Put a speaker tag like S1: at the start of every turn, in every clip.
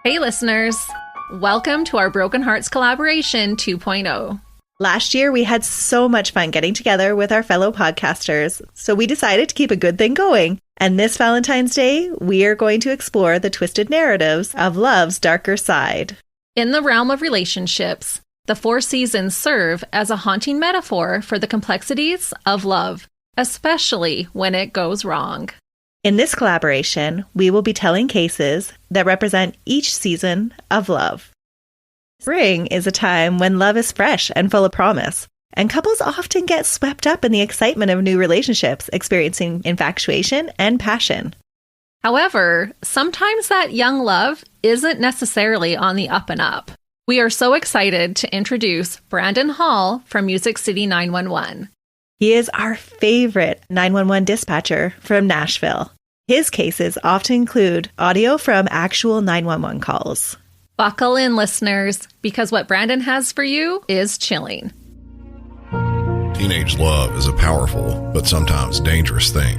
S1: Hey listeners, welcome to our Broken Hearts Collaboration 2.0.
S2: Last year, we had so much fun getting together with our fellow podcasters, so we decided to keep a good thing going. And this Valentine's Day, we are going to explore the twisted narratives of love's darker side.
S1: In the realm of relationships, the 4 seasons serve as a haunting metaphor for the complexities of love, especially when it goes wrong.
S2: In this collaboration, we will be telling cases that represent each season of love. Spring is a time when love is fresh and full of promise, and couples often get swept up in the excitement of new relationships, experiencing infatuation and passion.
S1: However, sometimes that young love isn't necessarily on the up and up. We are so excited to introduce Brandon Hall from Music City 911.
S2: He is our favorite 911 dispatcher from Nashville. His cases often include audio from actual 911 calls.
S1: Buckle in, listeners, because what Brandon has for you is chilling.
S3: Teenage love is a powerful but sometimes dangerous thing.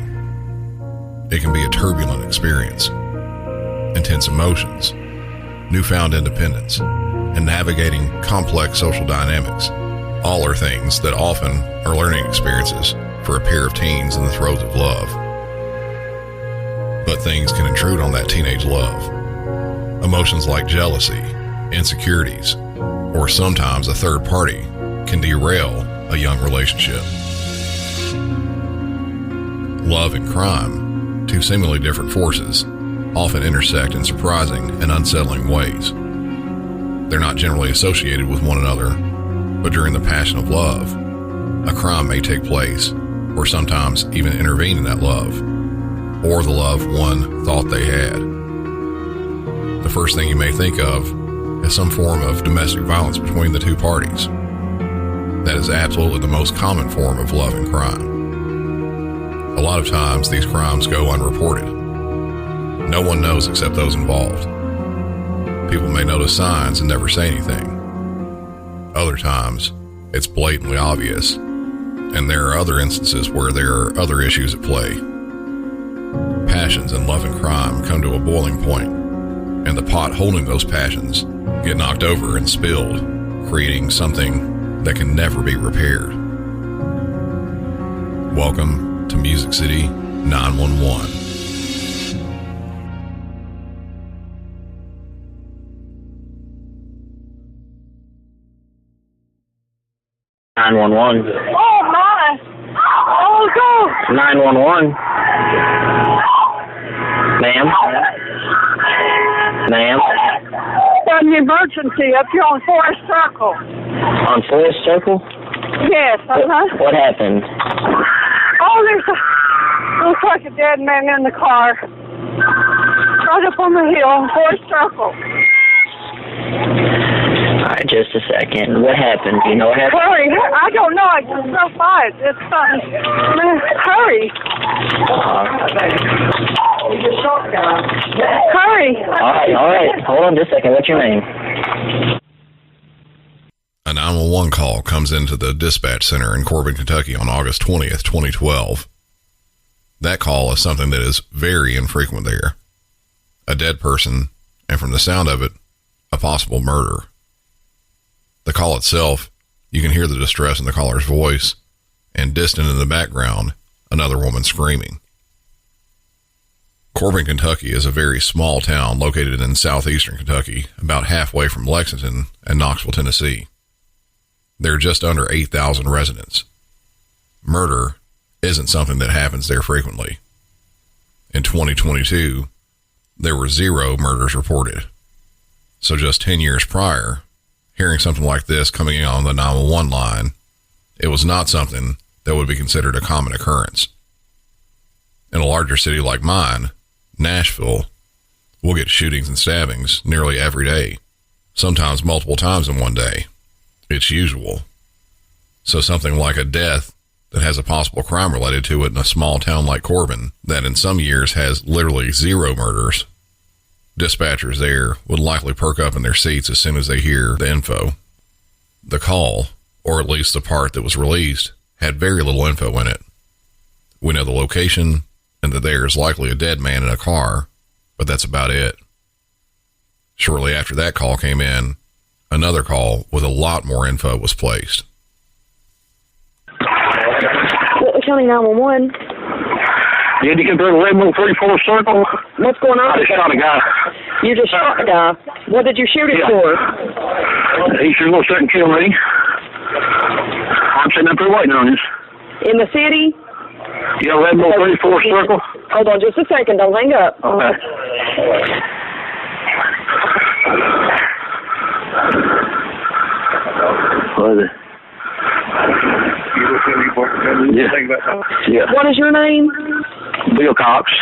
S3: It can be a turbulent experience, intense emotions, newfound independence, and navigating complex social dynamics. All are things that often are learning experiences for a pair of teens in the throes of love. But things can intrude on that teenage love. Emotions like jealousy, insecurities, or sometimes a third party can derail a young relationship. Love and crime, 2 seemingly different forces, often intersect in surprising and unsettling ways. They're not generally associated with one another, but during the passion of love, a crime may take place, or sometimes even intervene in that love, or the love one thought they had. The first thing you may think of is some form of domestic violence between the 2 parties. That is absolutely the most common form of love and crime. A lot of times these crimes go unreported. No one knows except those involved. People may notice signs and never say anything. Other times, it's blatantly obvious, and there are other instances where there are other issues at play. Passions in love and crime come to a boiling point, and the pot holding those passions get knocked over and spilled, creating something that can never be repaired. Welcome to Music City 911.
S4: 911.
S5: Oh my! Oh God!
S4: 911. Ma'am? Ma'am?
S5: An emergency up here on Forest Circle.
S4: On Forest Circle?
S5: Yes,
S4: What happened?
S5: Oh, looks like a dead man in the car. Right up on the hill on Forest Circle.
S4: Alright, just a second. What happened? Do you know what happened?
S5: Hurry! I don't know. I just so fast. It's something. Man, hurry! Hurry!
S4: Alright. Hold on just a second. What's your name?
S3: A 911 call comes into the dispatch center in Corbin, Kentucky on August 20th, 2012. That call is something that is very infrequent there. A dead person, and from the sound of it, a possible murder. The call itself, you can hear the distress in the caller's voice, and distant in the background, another woman screaming. Corbin, Kentucky is a very small town located in southeastern Kentucky, about halfway from Lexington and Knoxville, Tennessee. There are just under 8,000 residents. Murder isn't something that happens there frequently. In 2022, there were 0 murders reported. So just 10 years prior, hearing something like this coming in on the 911 line, it was not something that would be considered a common occurrence. In a larger city like mine, Nashville, we'll get shootings and stabbings nearly every day, sometimes multiple times in one day. It's usual. So something like a death that has a possible crime related to it in a small town like Corbin, that in some years has literally 0 murders, dispatchers there would likely perk up in their seats as soon as they hear the info. The call, or at least the part that was released, had very little info in it. We know the location and that there is likely a dead man in a car, but that's about it. Shortly after that call came in, another call with a lot more info was placed.
S5: County 911.
S6: Yeah, you can bring 1134 circle.
S5: What's going on?
S6: I just shot a guy.
S5: You just shot a guy. What did you shoot it for?
S6: He should go sit and kill me. I'm sitting up here waiting on you.
S5: In the city?
S6: Yeah, 1134 circle.
S5: Hold on just a second. Don't hang up.
S6: Okay. What is it? Yeah.
S5: What is your name?
S6: Bill Cox.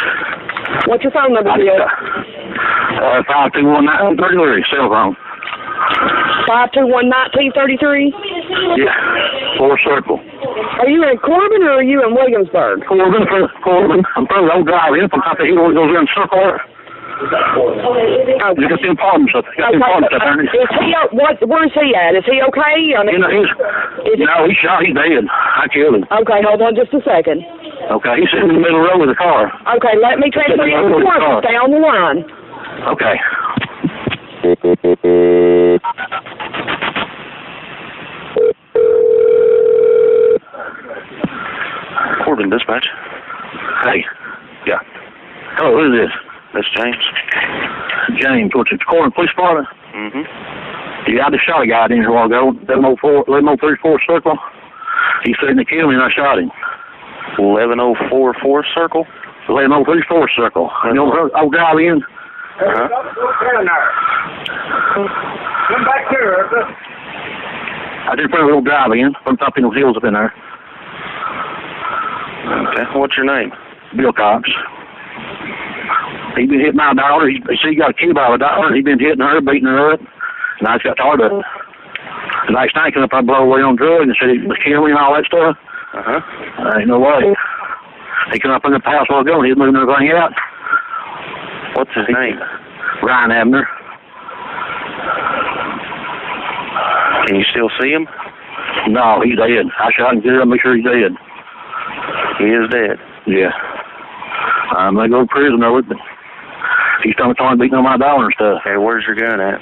S5: What's your phone number, Bill?
S6: 521-1933, cell phone.
S5: 521-1933?
S6: Yeah, 4 circle.
S5: Are you in Corbin or are you in Williamsburg?
S6: Corbin. I'm probably old drive in from top of the hill, goes in circle.
S5: Okay.
S6: You got the apartment stuff. You got the apartment stuff, Ernie.
S5: Where is he at? Is he okay? I mean,
S6: no, he's shot. He's dead. I killed him.
S5: Okay, hold on just a second.
S6: Okay, he's sitting in the middle of the road with a car.
S5: Okay, let me transfer you to the court. Stay on the line.
S6: Okay.
S7: Corbin Dispatch.
S6: Hey. Yeah. Hello, who is this?
S7: That's James.
S6: James, what's it? Corbin Police Department?
S7: Mm-hmm.
S6: Yeah, I just shot a guy in here a while ago. 1134 circle. He threatened to kill me and I shot him.
S7: 11044 circle?
S6: 1134 circle. You know, I'll drive in.
S7: Uh-huh.
S6: Come back here. I just put a little drive in from top of those hills up in there.
S7: Okay. What's your name?
S6: Bill Cox. He been hitting my daughter. He got a kid by the daughter. He been hitting her, beating her up. And I just got tired of it. The next night, came up, I blow away on drugs and said he was killing me and all that stuff.
S7: Uh-huh.
S6: Ain't no way. He come up in the house while ago and he was moving everything out.
S7: What's his name?
S6: Ryan Abner.
S7: Can you still see him?
S6: No, he's dead. I shot him good. I'll make sure he's dead.
S7: He is dead.
S6: Yeah. I'm going to go to prison over it, but he's still beating on my dollar and stuff.
S7: Hey, where's your gun at?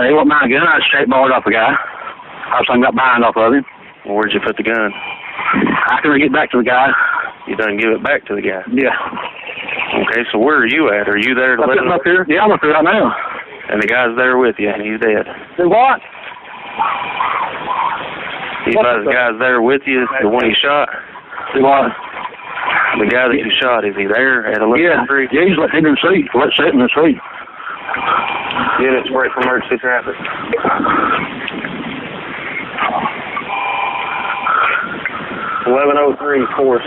S6: It wasn't my gun. I straight balled off a guy. I got behind off of him.
S7: Well, where'd you put the gun?
S6: I couldn't get back to the guy.
S7: You done give it back to the guy?
S6: Yeah.
S7: Okay, so where are you at? Are you there to let him?
S6: Up here? Yeah, I'm up here right now.
S7: And the guy's there with you, and he's dead.
S6: Do what?
S7: The guy's there with you, the one you shot?
S6: Do what?
S7: The guy that you shot, is he there at 11:03?
S6: Yeah, he's in the seat. Let's sit in the seat.
S7: Units break for emergency traffic. 1103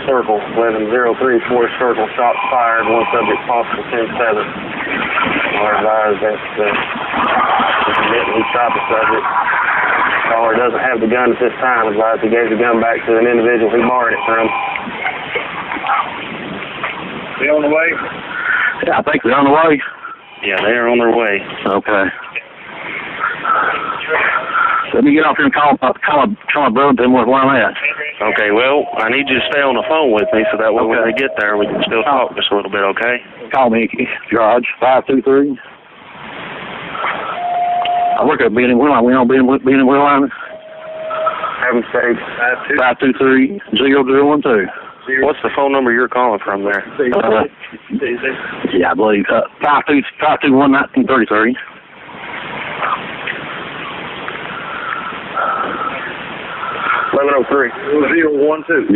S7: circle, 1103 circle, shots fired, one subject possible 10-7. I'll advise that he shot the subject. Caller doesn't have the gun at this time. Advise he gave the gun back to an individual he borrowed it from.
S6: They on the way? Yeah, I think they're on the way.
S7: Yeah, they are on their way.
S6: Okay. Let me get off here and call my brother and tell him where I'm at.
S7: Okay, well, I need you to stay on the phone with me so that way when they get there, we can still talk just a little bit, okay?
S6: Call me, George, 523. I work at Benny Wheeline. We know Benny Wheeline.
S7: Have him say
S6: 523-0012.
S7: What's the phone number you're calling from there?
S6: Yeah, I believe. 521-1933.
S7: $1103.
S6: 012.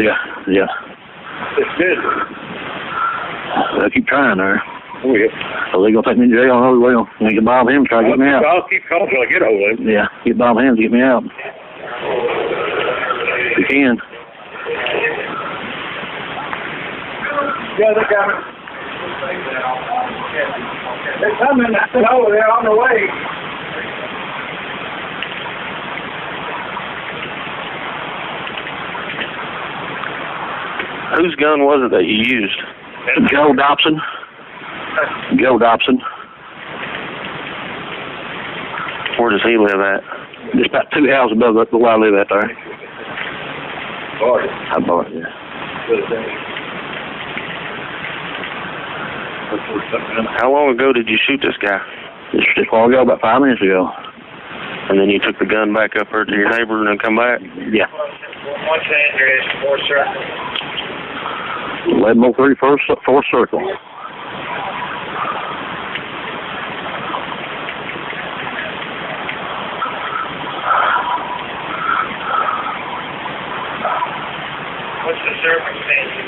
S6: Yeah.
S7: It's good.
S6: I keep trying there.
S7: Oh, yeah.
S6: So they gonna take me to jail? Oh, well. You get Bob Hams try to get me out.
S7: I'll keep calling till I get over there.
S6: Yeah, get Bob Hams to get me out. If you can.
S8: Yeah, they're coming. They're coming. Oh, they're on the way.
S7: Whose gun was it that you used?
S6: Joe Dobson.
S7: Where does he live at?
S6: Just about 2 houses above where I live at there. I bought it, yeah.
S7: How long ago did you shoot this guy?
S6: Just a while ago, about 5 minutes ago.
S7: And then you took the gun back up there to your neighbor and then come back?
S6: Yeah.
S8: What's the address? 4th Circle.
S6: 1103 4th Circle.
S8: What's the circumstances?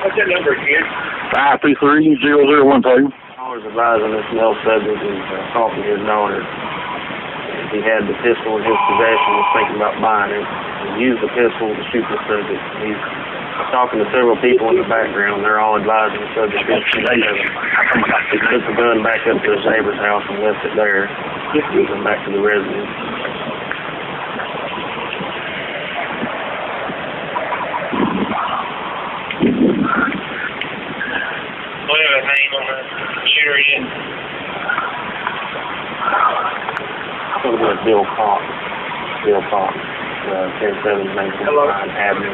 S8: What's that number again?
S6: 523-0012.
S7: I was advising this male subject and talking to his daughter. He had the pistol in his possession, was thinking about buying it. He used the pistol to shoot the subject. He's talking to several people in the background. They're all advising the subject. He took the gun back up to his neighbor's house and left it there. Went back to the residence.
S8: What have a name on the shooter yet?
S7: I think it was Bill Cox. Bill Cox. 10719 Avenue.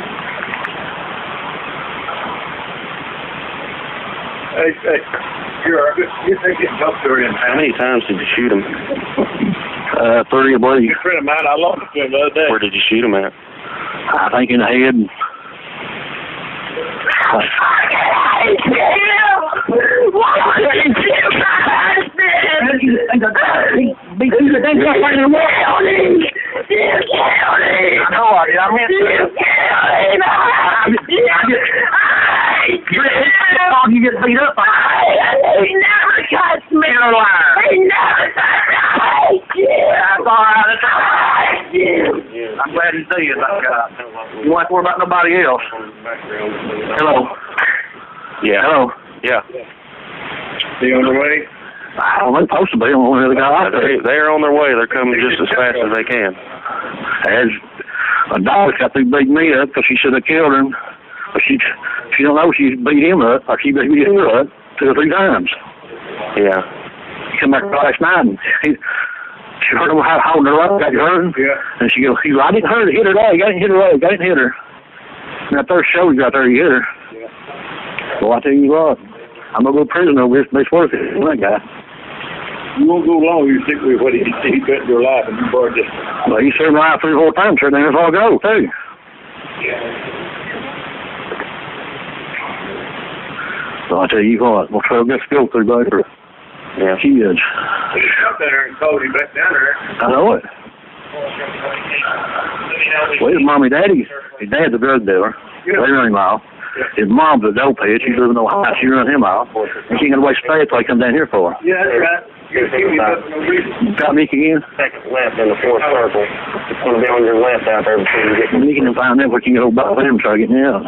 S8: Hey, you think it's tough to him?
S7: How many times did you shoot him?
S6: 3, I believe.
S8: A friend of mine, I lost him the other day.
S7: Where did you shoot him at?
S6: I think in the head. You get beat up. He never touched me alive. He never touched me. That's all right. I'm glad you see it. You won't have to worry about nobody else. Hello.
S7: Yeah.
S6: Hello.
S7: Yeah.
S8: He on the way?
S6: I don't know. They're supposed to be. I don't know where they got out there.
S7: They're on their way. They're coming just as fast as they can.
S6: There's a dog got through beating me up because she should have killed him. But she don't know she beat him up or she beat her up 2 or 3 times.
S7: Yeah.
S6: She come back last night and she heard him holding her up, got hurt.
S8: Yeah.
S6: And she goes, I didn't hurt her, hit her leg. I didn't hit her leg. I didn't hit her. And that first show you got there, you hit her.
S8: Yeah.
S6: Well, I tell you what, I'm going to go to prison over this. It's worth it. That guy.
S8: You won't go long. You stick with what he put in your life and you burned it.
S6: Well, he served my life 3 or 4 times. Sure, that's all I go, too.
S8: Yeah.
S6: So I tell you what, we'll try to get go through later.
S7: Yeah.
S6: She is.
S8: He up there and called him back down there.
S6: I know it. Well, his mommy, daddy, his dad's a drug dealer. They run him off. His mom's a dope head. She's living in Ohio. She run him off. And she ain't gonna waste space till he come down here for her.
S8: Yeah, that's right. You give me nothing, no reason.
S6: Got Mickey again?
S7: Second left in the 4th circle. It's going to be on your left out there before you get
S6: Mickey can find out what you can go back with him and try to get me out.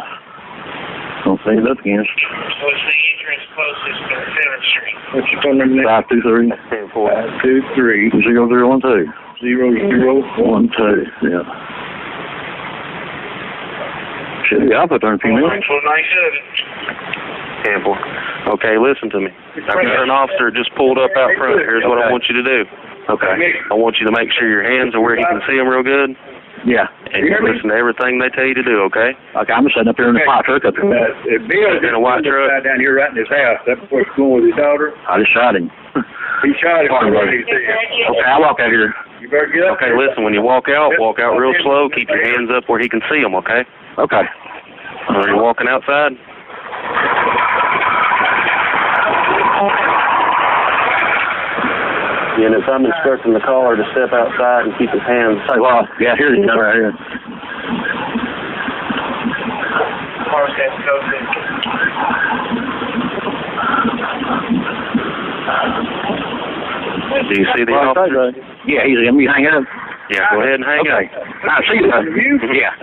S6: Don't say it up against.
S8: So it's the entrance closest to 7th Street. What's your phone number?
S6: 523
S8: 523
S6: 0012.
S8: 0012.
S6: Yeah. Should be up there in a few minutes.
S8: So nice of it.
S7: Campbell. Okay, listen to me. I've got an officer just pulled up out front. Here's what I want you to do.
S6: Okay.
S7: I want you to make sure your hands are where he can see them real good.
S6: Yeah.
S7: And you listen to everything they tell you to do, okay?
S6: Okay, I'm sitting up here in the fire truck up here.
S8: Bill's
S7: in a white truck
S8: down here right in his house. That's where he's going with his daughter.
S6: I just shot him.
S8: He shot him.
S6: Okay, I'll walk out here.
S8: You better get up.
S7: Okay, listen, when you walk out real slow. Keep your hands up where he can see them, okay?
S6: Okay.
S7: Are you walking outside? Yeah, and if I'm instructing the caller to step outside and keep his hands...
S6: Say, well, yeah, here's the right here.
S7: Do you see the officer?
S6: Yeah, he's going to be hanging up.
S7: Yeah, go ahead and hang up.
S6: I see you. Yeah.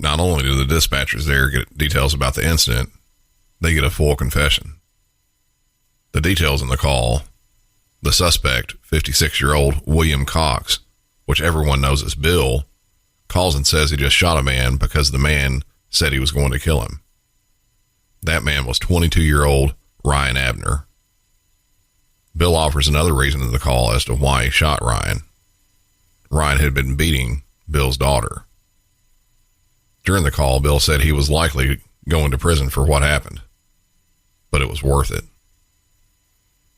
S3: Not only do the dispatchers there get details about the incident, they get a full confession. The details in the call: the suspect, 56-year-old William Cox, which everyone knows as Bill, calls and says he just shot a man because the man said he was going to kill him. That man was 22-year-old Ryan Abner. Bill offers another reason in the call as to why he shot Ryan. Ryan had been beating Bill's daughter. During the call, Bill said he was likely going to prison for what happened, but it was worth it.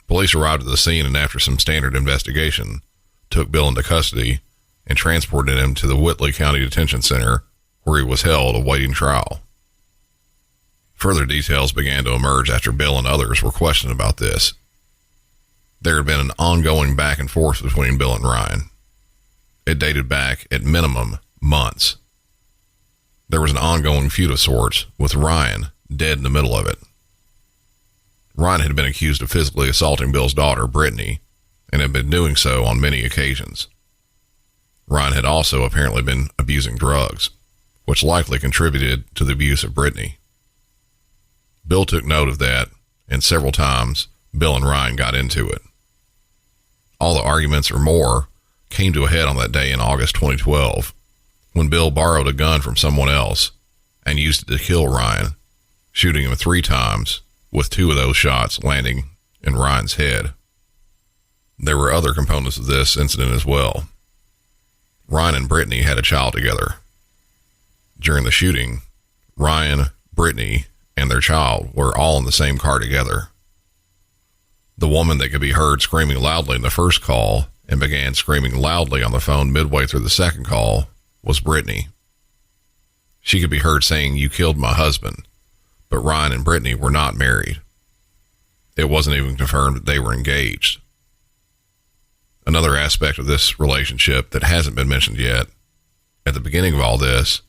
S3: Police arrived at the scene and after some standard investigation, took Bill into custody and transported him to the Whitley County Detention Center where he was held awaiting trial. Further details began to emerge after Bill and others were questioned about this. There had been an ongoing back and forth between Bill and Ryan. It dated back, at minimum, months. There was an ongoing feud of sorts, with Ryan dead in the middle of it. Ryan had been accused of physically assaulting Bill's daughter, Brittany, and had been doing so on many occasions. Ryan had also apparently been abusing drugs, which likely contributed to the abuse of Brittany. Bill took note of that, and several times Bill and Ryan got into it. All the arguments or more came to a head on that day in August 2012, when Bill borrowed a gun from someone else and used it to kill Ryan, shooting him 3 times, with 2 of those shots landing in Ryan's head. There were other components of this incident as well. Ryan and Brittany had a child together. During the shooting, Ryan, Brittany, and their child were all in the same car together. The woman that could be heard screaming loudly in the first call and began screaming loudly on the phone midway through the second call was Brittany. She could be heard saying, "You killed my husband," but Ryan and Brittany were not married. It wasn't even confirmed that they were engaged. Another aspect of this relationship that hasn't been mentioned yet, at the beginning of all this,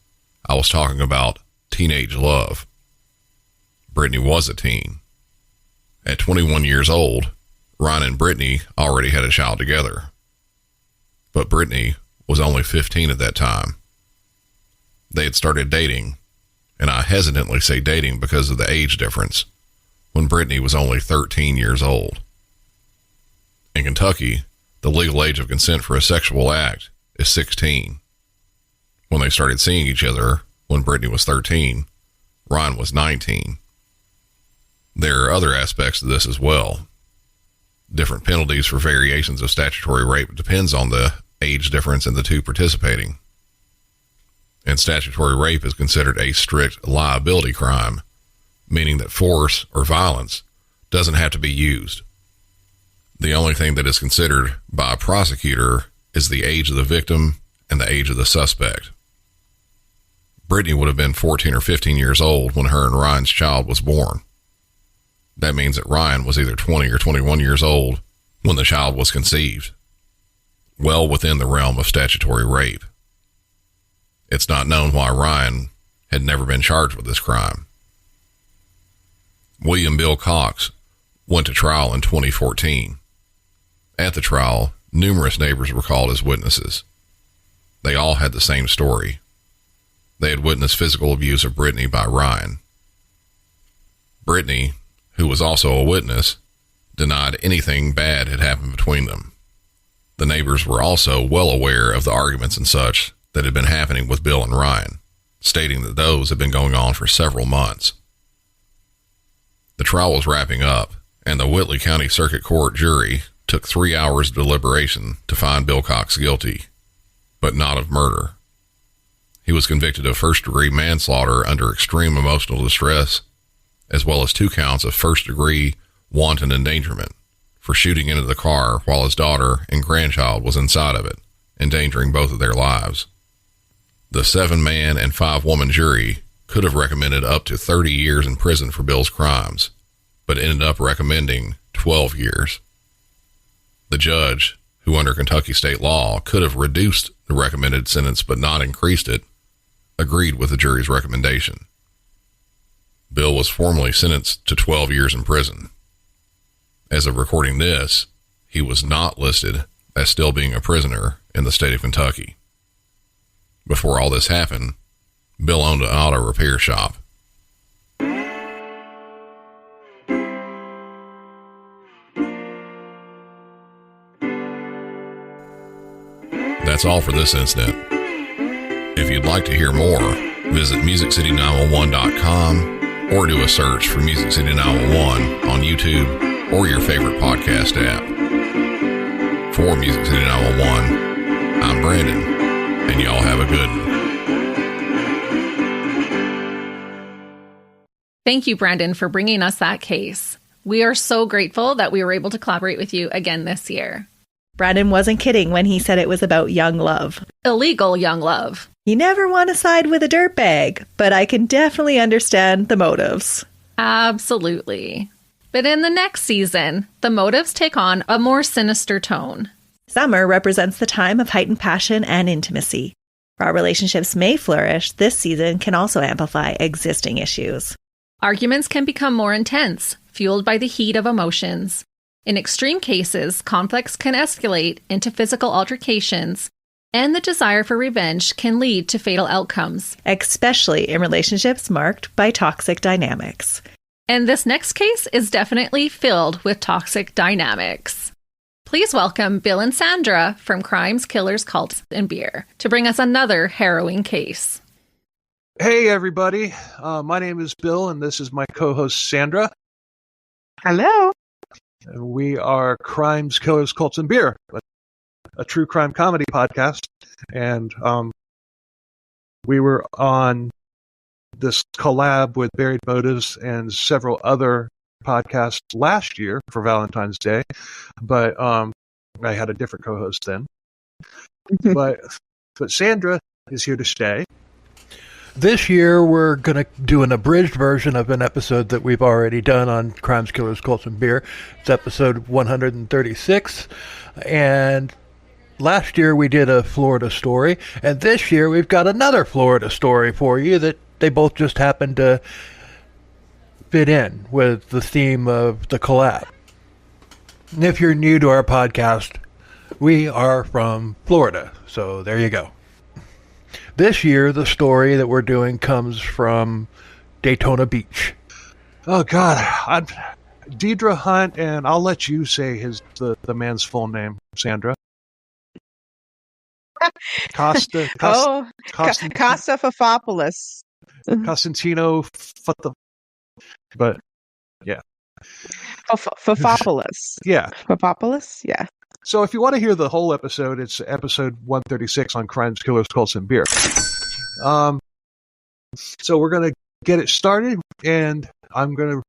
S3: I was talking about teenage love. Brittany was a teen. At 21 years old, Ryan and Brittany already had a child together. But Brittany was only 15 at that time. They had started dating, and I hesitantly say dating because of the age difference, when Brittany was only 13 years old. In Kentucky, the legal age of consent for a sexual act is 16. When they started seeing each other, when Brittany was 13, Ryan was 19. There are other aspects to this as well. Different penalties for variations of statutory rape depends on the age difference in the two participating. And statutory rape is considered a strict liability crime, meaning that force or violence doesn't have to be used. The only thing that is considered by a prosecutor is the age of the victim and the age of the suspect. Brittany would have been 14 or 15 years old when her and Ryan's child was born. That means that Ryan was either 20 or 21 years old when the child was conceived, well within the realm of statutory rape. It's not known why Ryan had never been charged with this crime. William Bill Cox went to trial in 2014. At the trial, numerous neighbors were called as witnesses. They all had the same story. They had witnessed physical abuse of Brittany by Ryan. Brittany, who was also a witness, denied anything bad had happened between them. The neighbors were also well aware of the arguments and such that had been happening with Bill and Ryan, stating that those had been going on for several months. The trial was wrapping up, and the Whitley County Circuit Court jury took 3 hours of deliberation to find Bill Cox guilty, but not of murder. He was convicted of first-degree manslaughter under extreme emotional distress, as well as 2 counts of first-degree wanton endangerment for shooting into the car while his daughter and grandchild was inside of it, endangering both of their lives. The 7-man and 5-woman jury could have recommended up to 30 years in prison for Bill's crimes, but ended up recommending 12 years. The judge, who under Kentucky state law could have reduced the recommended sentence but not increased it, agreed with the jury's recommendation. Bill was formally sentenced to 12 years in prison. As of recording this, he was not listed as still being a prisoner in the state of Kentucky. Before all this happened, Bill owned an auto repair shop. That's all for this incident. If you'd like to hear more, visit MusicCity911.com or do a search for Music City 911 on YouTube or your favorite podcast app. For Music City 911, I'm Brandon, and y'all have a good one.
S1: Thank you, Brandon, for bringing us that case. We are so grateful that we were able to collaborate with you again this year.
S2: Brandon wasn't kidding when he said it was about young love.
S1: Illegal young love.
S2: You never want to side with a dirtbag, but I can definitely understand the motives.
S1: Absolutely. But in the next season, the motives take on a more sinister tone.
S2: Summer represents the time of heightened passion and intimacy. While relationships may flourish, this season can also amplify existing issues.
S1: Arguments can become more intense, fueled by the heat of emotions. In extreme cases, conflicts can escalate into physical altercations, and the desire for revenge can lead to fatal outcomes.
S2: Especially in relationships marked by toxic dynamics.
S1: And this next case is definitely filled with toxic dynamics. Please welcome Bill and Sandra from Crimes, Killers, Cults, and Beer to bring us another harrowing case.
S9: Hey, everybody. My name is Bill, and this is my co-host, Sandra.
S10: Hello.
S9: We are Crimes, Killers, Cults, and Beer, a true crime comedy podcast. And we were on this collab with Buried Motives and several other podcasts last year for Valentine's Day, but I had a different co-host then. but Sandra is here to stay.
S11: This year, we're going to do an abridged version of an episode that we've already done on Crimes, Killers, Cults, and Beer. It's episode 136. And last year, we did a Florida story. And this year, we've got another Florida story for you that they both just happen to fit in with the theme of the collab. And if you're new to our podcast, we are from Florida. So there you go. This year, the story that we're doing comes from Daytona Beach.
S9: Oh, God. Deidre Hunt, and I'll let you say the man's full name, Sandra. Costa
S10: Fafopoulos.
S9: Costantino, but yeah.
S10: Fafopoulos.
S9: Yeah.
S10: Fafopoulos? Yeah.
S9: So if you want to hear the whole episode, it's episode 136 on Crimes, Killers, Cults, and Beer. So we're going to get it started, and I'm going to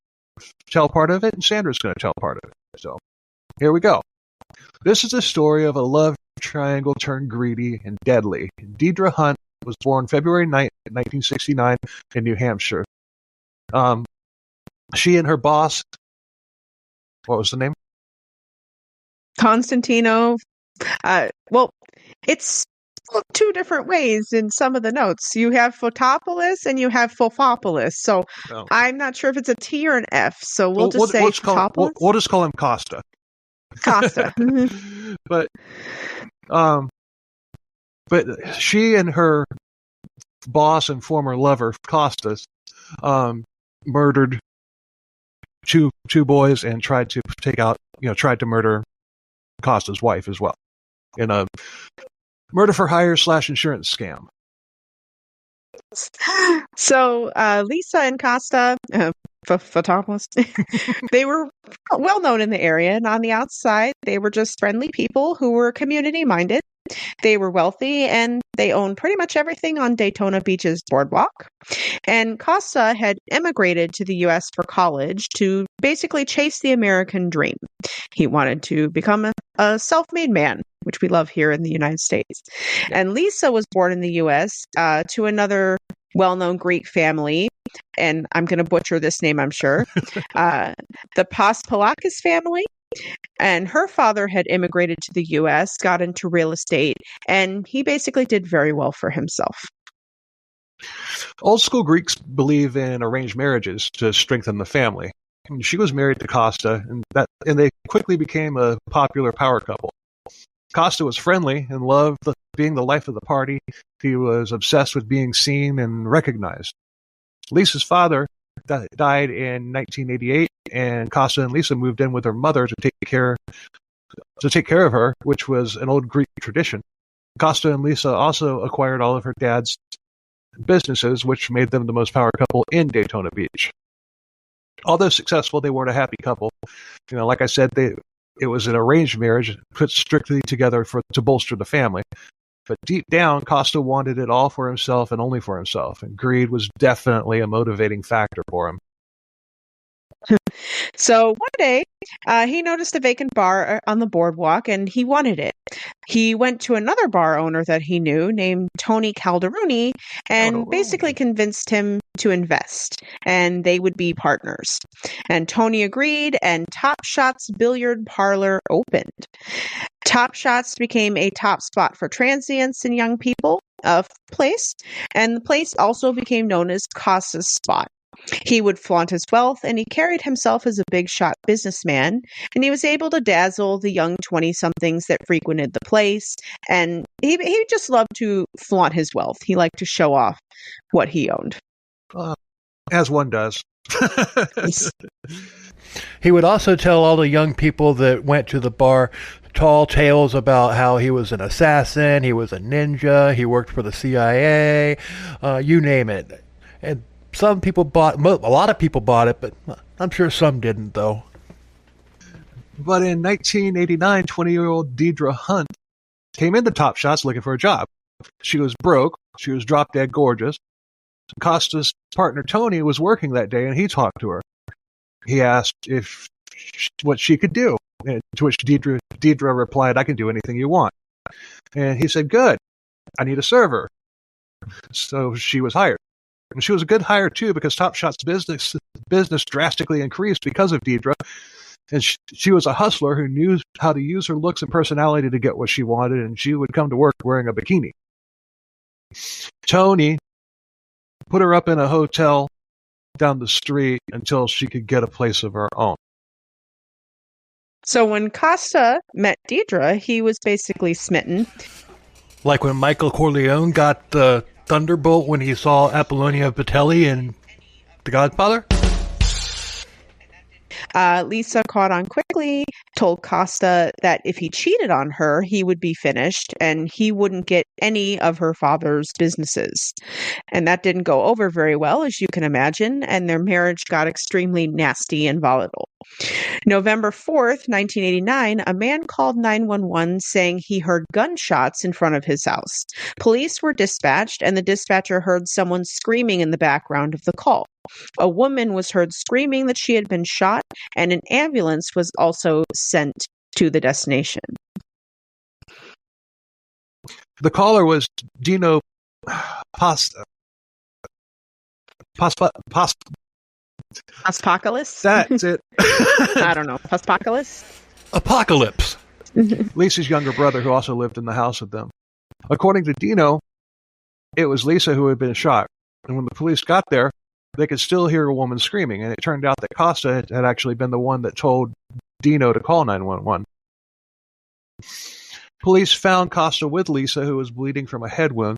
S9: tell part of it, and Sandra's going to tell part of it. So here we go. This is a story of a love triangle turned greedy and deadly. Deidre Hunt was born February 9th, 1969 in New Hampshire. She and her boss, what was the name?
S10: Constantino. Well, it's two different ways in some of the notes. You have Fotopoulos and you have Fofopoulos. So I'm not sure if it's a T or an F. So we'll just say Fotopoulos.
S9: We'll just call him Costa.
S10: Costa.
S9: But she and her boss and former lover, Costas, murdered two boys and tried to murder Costa's wife as well in a murder for hire / insurance scam.
S10: So Lisa and Costa, Fotopoulos, they were well known in the area, and on the outside, they were just friendly people who were community minded. They were wealthy, and they owned pretty much everything on Daytona Beach's boardwalk. And Costa had immigrated to the U.S. for college to basically chase the American dream. He wanted to become a self-made man, which we love here in the United States. And Lisa was born in the U.S. To another well-known Greek family, and I'm going to butcher this name, I'm sure, the Paspalakis family. And her father had immigrated to the U.S., got into real estate, and he basically did very well for himself.
S9: Old school Greeks believe in arranged marriages to strengthen the family. And she was married to Costa, and they quickly became a popular power couple. Costa was friendly and loved being the life of the party. He was obsessed with being seen and recognized. Lisa's father died in 1988, and Costa and Lisa moved in with her mother to take care of her, which was an old Greek tradition. Costa and Lisa also acquired all of her dad's businesses, which made them the most power couple in Daytona Beach. Although successful, they weren't a happy couple. Like I said, it was an arranged marriage put strictly together to bolster the family. But deep down, Costa wanted it all for himself and only for himself, and greed was definitely a motivating factor for him.
S10: So one day, he noticed a vacant bar on the boardwalk and he wanted it. He went to another bar owner that he knew named Tony Calderoni and basically convinced him to invest, and they would be partners. And Tony agreed, and Top Shots Billiard Parlor opened. Top Shots became a top spot for transients and young people of the place, and the place also became known as Costa's Spot. He would flaunt his wealth, and he carried himself as a big shot businessman, and he was able to dazzle the young 20-somethings that frequented the place, and he just loved to flaunt his wealth. He liked to show off what he owned.
S9: As one does.
S11: He would also tell all the young people that went to the bar tall tales about how he was an assassin, he was a ninja, he worked for the CIA, you name it. And some people bought, a lot of people bought it, but I'm sure some didn't, though.
S9: But in 1989, 20-year-old Deidre Hunt came into Top Shots looking for a job. She was broke. She was drop dead gorgeous. Costa's partner Tony was working that day, and he talked to her. He asked what she could do, and to which Deidre replied, "I can do anything you want." And he said, "Good. I need a server." So she was hired. And she was a good hire, too, because Top Shot's business drastically increased because of Deidre. And she was a hustler who knew how to use her looks and personality to get what she wanted, and she would come to work wearing a bikini. Tony put her up in a hotel down the street until she could get a place of her own.
S10: So when Costa met Deidre, he was basically smitten.
S11: Like when Michael Corleone got the Thunderbolt when he saw Apollonia Vitelli in The Godfather?
S10: Lisa caught on quickly, told Costa that if he cheated on her, he would be finished and he wouldn't get any of her father's businesses. And that didn't go over very well, as you can imagine, and their marriage got extremely nasty and volatile. November 4th, 1989, a man called 911 saying he heard gunshots in front of his house. Police were dispatched, and the dispatcher heard someone screaming in the background of the call. A woman was heard screaming that she had been shot, and an ambulance was also sent to the destination.
S9: The caller was Dino Pasta.
S10: Apocalypse?
S9: That's it.
S10: I don't know. Apocalypse?
S11: Apocalypse.
S9: Lisa's younger brother, who also lived in the house with them. According to Dino, it was Lisa who had been shot. And when the police got there, they could still hear a woman screaming. And it turned out that Costa had actually been the one that told Dino to call 911. Police found Costa with Lisa, who was bleeding from a head wound.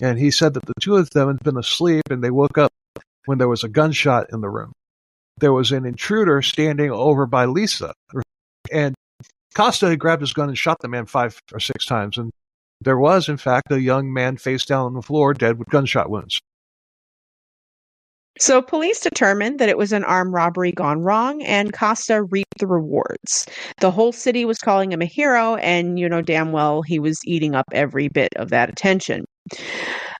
S9: And he said that the two of them had been asleep and they woke up when there was a gunshot in the room. There was an intruder standing over by Lisa. And Costa had grabbed his gun and shot the man 5 or 6 times. And there was, in fact, a young man face down on the floor, dead with gunshot wounds.
S10: So police determined that it was an armed robbery gone wrong, and Costa reaped the rewards. The whole city was calling him a hero, and you know damn well he was eating up every bit of that attention.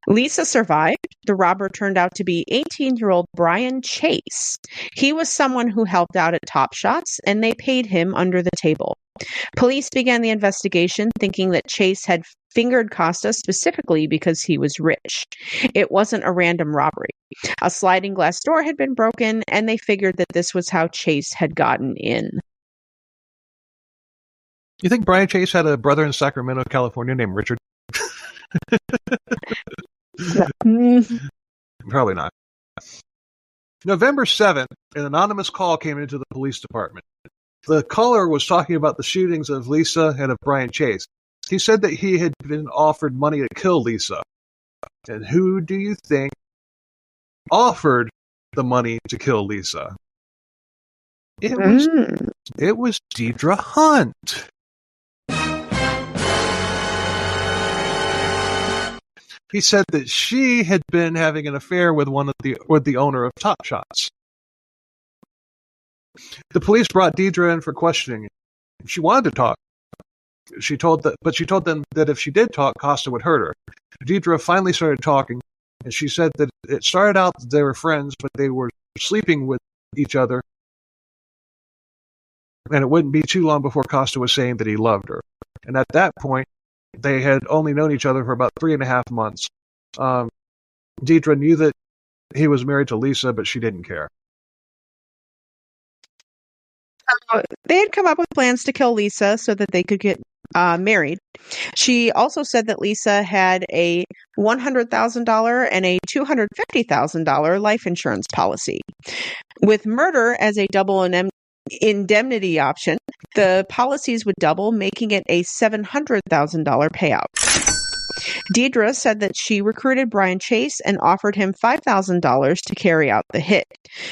S10: Lisa survived. The robber turned out to be 18-year-old Brian Chase. He was someone who helped out at Top Shots, and they paid him under the table. Police began the investigation thinking that Chase had fingered Costa specifically because he was rich. It wasn't a random robbery. A sliding glass door had been broken, and they figured that this was how Chase had gotten in.
S9: You think Brian Chase had a brother in Sacramento, California named Richard? Probably not. November 7th, an anonymous call came into the police department. The caller was talking about the shootings of Lisa and of Brian Chase. He said that he had been offered money to kill Lisa. And who do you think offered the money to kill Lisa? It was Deidre Hunt. He said that she had been having an affair with the owner of Top Shots. The police brought Deidre in for questioning. She wanted to talk. She told them that if she did talk, Costa would hurt her. Deidre finally started talking, and she said that it started out that they were friends, but they were sleeping with each other and it wouldn't be too long before Costa was saying that he loved her. And at that point, they had only known each other for about 3.5 months. Deidre knew that he was married to Lisa, but she didn't care.
S10: They had come up with plans to kill Lisa so that they could get married. She also said that Lisa had a $100,000 and a $250,000 life insurance policy. With murder as a double indemnity option, the policies would double, making it a $700,000 payout. Deidre said that she recruited Brian Chase and offered him $5,000 to carry out the hit.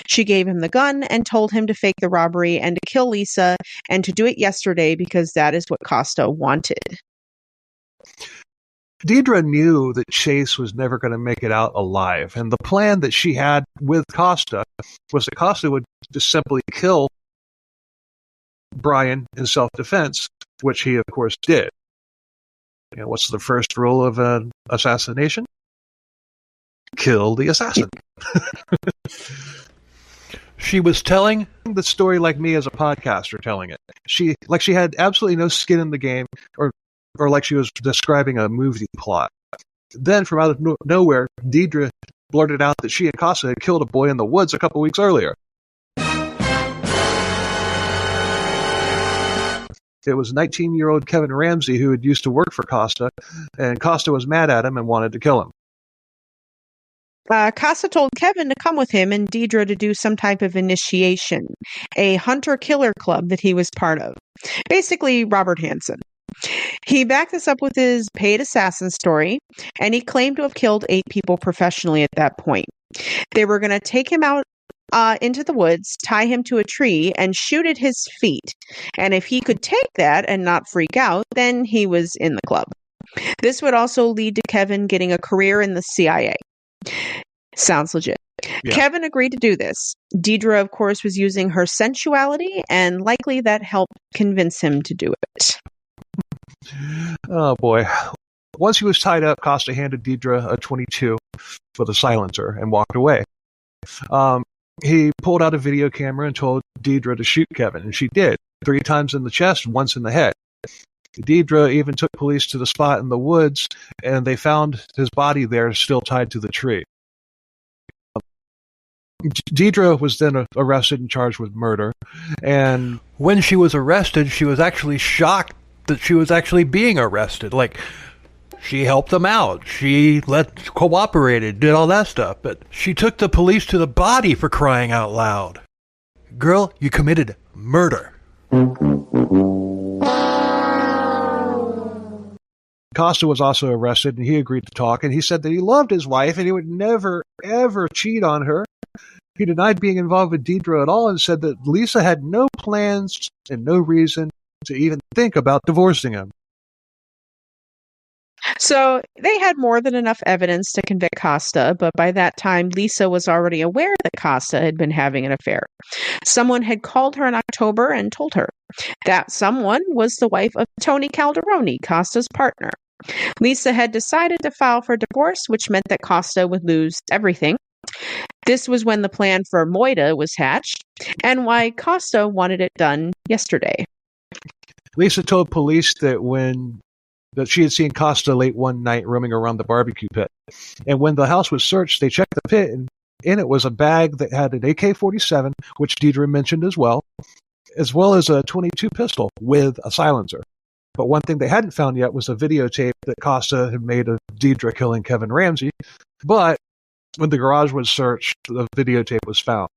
S10: She gave him the gun and told him to fake the robbery and to kill Lisa and to do it yesterday because that is what Costa wanted.
S9: Deidre knew that Chase was never going to make it out alive, and the plan that she had with Costa was that Costa would just simply kill Brian in self-defense, which he, of course, did. You know, what's the first rule of an assassination? Kill the assassin.
S11: She was telling
S9: the story like me as a podcaster telling it. She had absolutely no skin in the game, or like she was describing a movie plot. Then, from out of nowhere, Deidre blurted out that she and Costa had killed a boy in the woods a couple weeks earlier. It was 19-year-old Kevin Ramsey who had used to work for Costa, and Costa was mad at him and wanted to kill him.
S10: Costa told Kevin to come with him and Deidre to do some type of initiation, a hunter-killer club that he was part of. Basically, Robert Hansen. He backed this up with his paid assassin story, and he claimed to have killed 8 people professionally at that point. They were going to take him out into the woods, tie him to a tree, and shoot at his feet. And if he could take that and not freak out, then he was in the club. This would also lead to Kevin getting a career in the CIA. Sounds legit. Yeah. Kevin agreed to do this. Deidre, of course, was using her sensuality, and likely that helped convince him to do it.
S9: Oh, boy. Once he was tied up, Costa handed Deidre a .22 with a silencer and walked away. He pulled out a video camera and told Deidre to shoot Kevin, and she did, 3 times in the chest, once in the head. Deidre even took police to the spot in the woods, and they found his body there still tied to the tree. Deidre was then arrested and charged with murder, and
S11: when she was arrested, she was actually shocked that she was actually being arrested. Like, she helped them out. She cooperated, did all that stuff. But she took the police to the body, for crying out loud. Girl, you committed murder.
S9: Costa was also arrested, and he agreed to talk. And he said that he loved his wife, and he would never, ever cheat on her. He denied being involved with Deidre at all and said that Lisa had no plans and no reason to even think about divorcing him.
S10: So they had more than enough evidence to convict Costa, but by that time, Lisa was already aware that Costa had been having an affair. Someone had called her in October and told her. That someone was the wife of Tony Calderoni, Costa's partner. Lisa had decided to file for divorce, which meant that Costa would lose everything. This was when the plan for Moida was hatched, and why Costa wanted it done yesterday.
S9: Lisa told police that she had seen Costa late one night roaming around the barbecue pit. And when the house was searched, they checked the pit, and in it was a bag that had an AK-47, which Deidre mentioned as well as a .22 pistol with a silencer. But one thing they hadn't found yet was a videotape that Costa had made of Deidre killing Kevin Ramsey. But when the garage was searched, the videotape was found.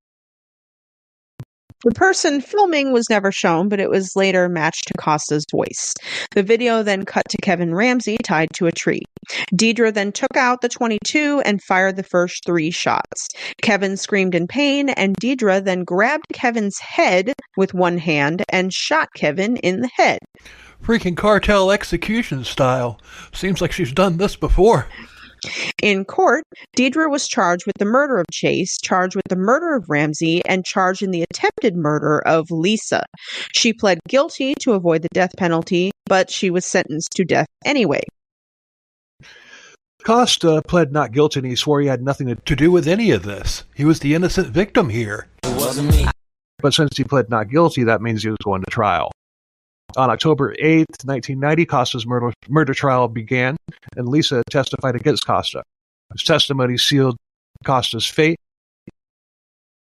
S10: The person filming was never shown, but it was later matched to Costa's voice. The video then cut to Kevin Ramsey tied to a tree. Deidre then took out the .22 and fired the first 3 shots. Kevin screamed in pain, and Deidre then grabbed Kevin's head with one hand and shot Kevin in the head.
S11: Freaking cartel execution style. Seems like she's done this before.
S10: In court, Deidre was charged with the murder of Chase, charged with the murder of Ramsey, and charged in the attempted murder of Lisa. She pled guilty to avoid the death penalty, but she was sentenced to death anyway.
S9: Costa pled not guilty, and he swore he had nothing to
S11: do with any of this. He was the innocent victim here.
S12: It wasn't me.
S9: But since he pled not guilty, that means he was going to trial. On October 8th, 1990, Costa's murder trial began, and Lisa testified against Costa. His testimony sealed Costa's fate.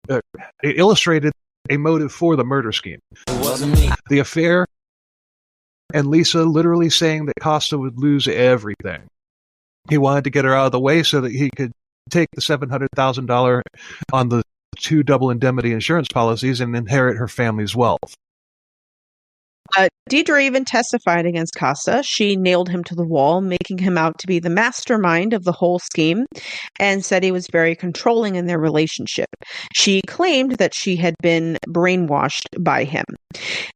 S9: It illustrated a motive for the murder scheme.
S12: It wasn't me.
S9: The affair, and Lisa literally saying that Costa would lose everything. He wanted to get her out of the way so that he could take the $700,000 on the 2 double indemnity insurance policies and inherit her family's wealth.
S10: Deidre even testified against Costa. She nailed him to the wall, making him out to be the mastermind of the whole scheme, and said he was very controlling in their relationship. She claimed that she had been brainwashed by him.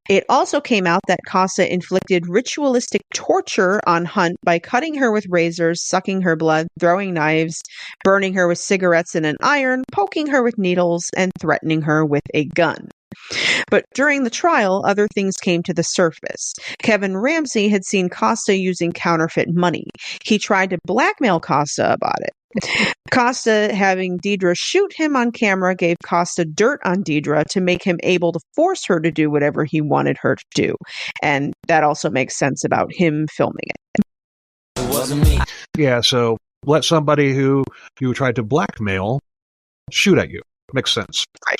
S10: It also came out that Costa inflicted ritualistic torture on Hunt by cutting her with razors, sucking her blood, throwing knives, burning her with cigarettes in an iron, poking her with needles, and threatening her with a gun. But during the trial, other things came to the surface. Kevin Ramsey had seen Costa using counterfeit money. He tried to blackmail Costa about it. Costa, having Deidre shoot him on camera, gave Costa dirt on Deidre to make him able to force her to do whatever he wanted her to do. And that also makes sense about him filming it.
S12: It wasn't me.
S9: Yeah, so let somebody who you tried to blackmail shoot at you. Makes sense.
S10: Right.